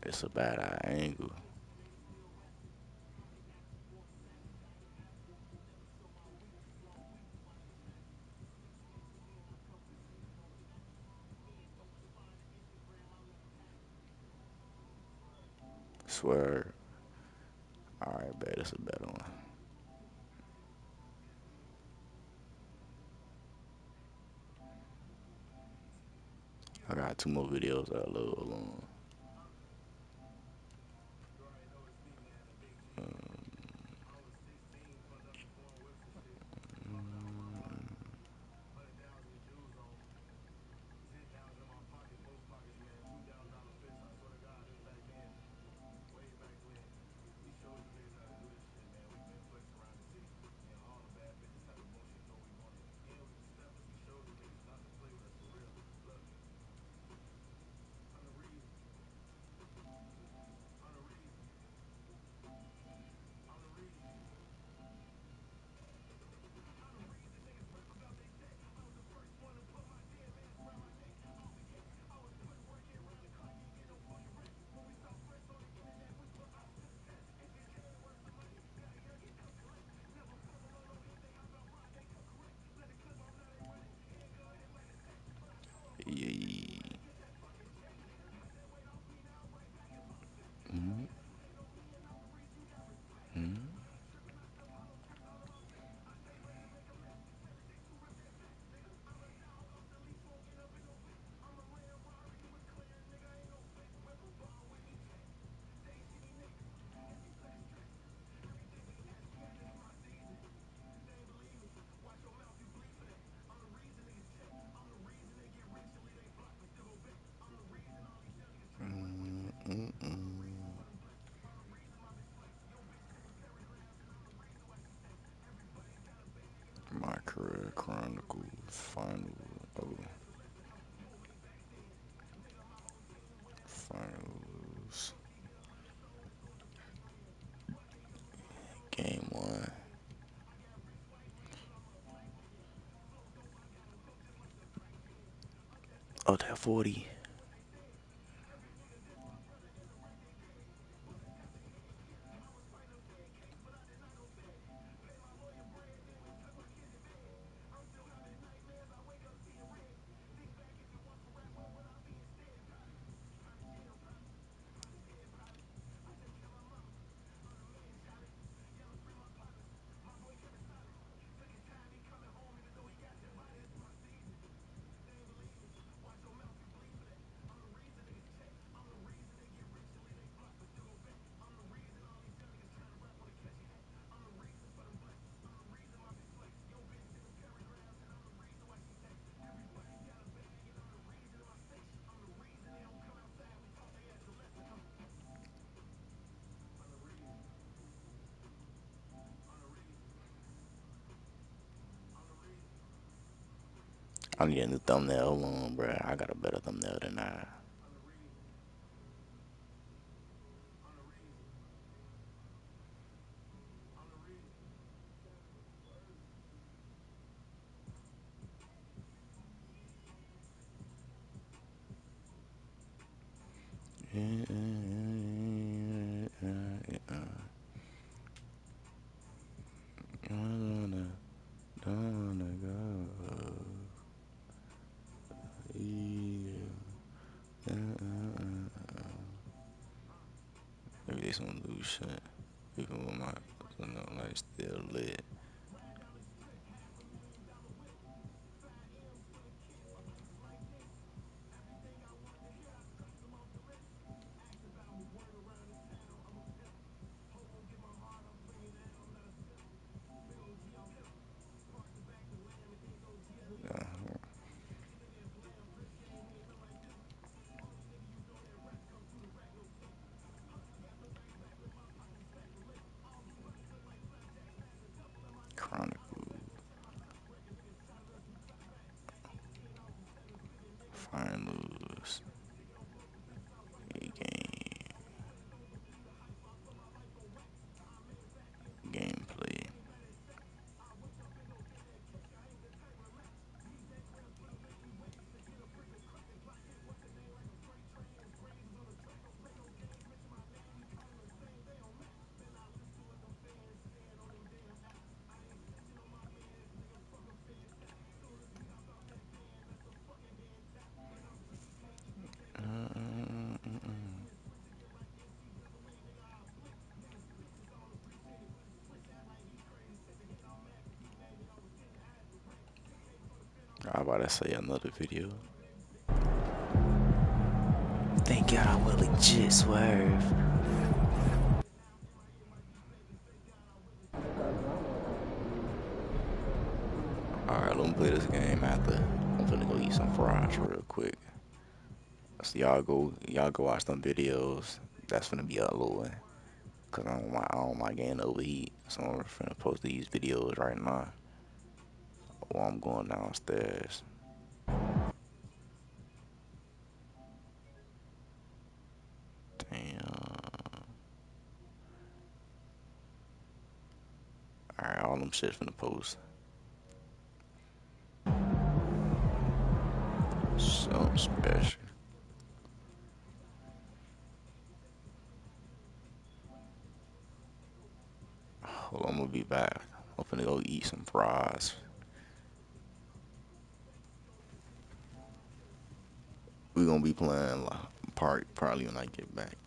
It's a bad eye angle. Swear. Alright, bet it's a better one. I got 2 more videos that I load alone. Yeah. My Career Chronicles finals. Game 1. Oh, that 40. I need a new thumbnail. Hold on, bro. I got a better thumbnail than that. Maybe they some loose shit. People with my, like still lit. Chronicle. Finals. Gameplay. I about to say another video. Thank God I will legit swerve. Alright, let me play this game after. I'm finna go eat some fries real quick. So y'all go watch them videos. That's finna be uploading. Cause I don't mind getting overheat. So I'm finna post these videos right now while I'm going downstairs. Damn. Alright, all them shit finna post. Something special. Hold on, I'm gonna be back. I'm finna go eat some fries. We gonna be playing probably when I get back.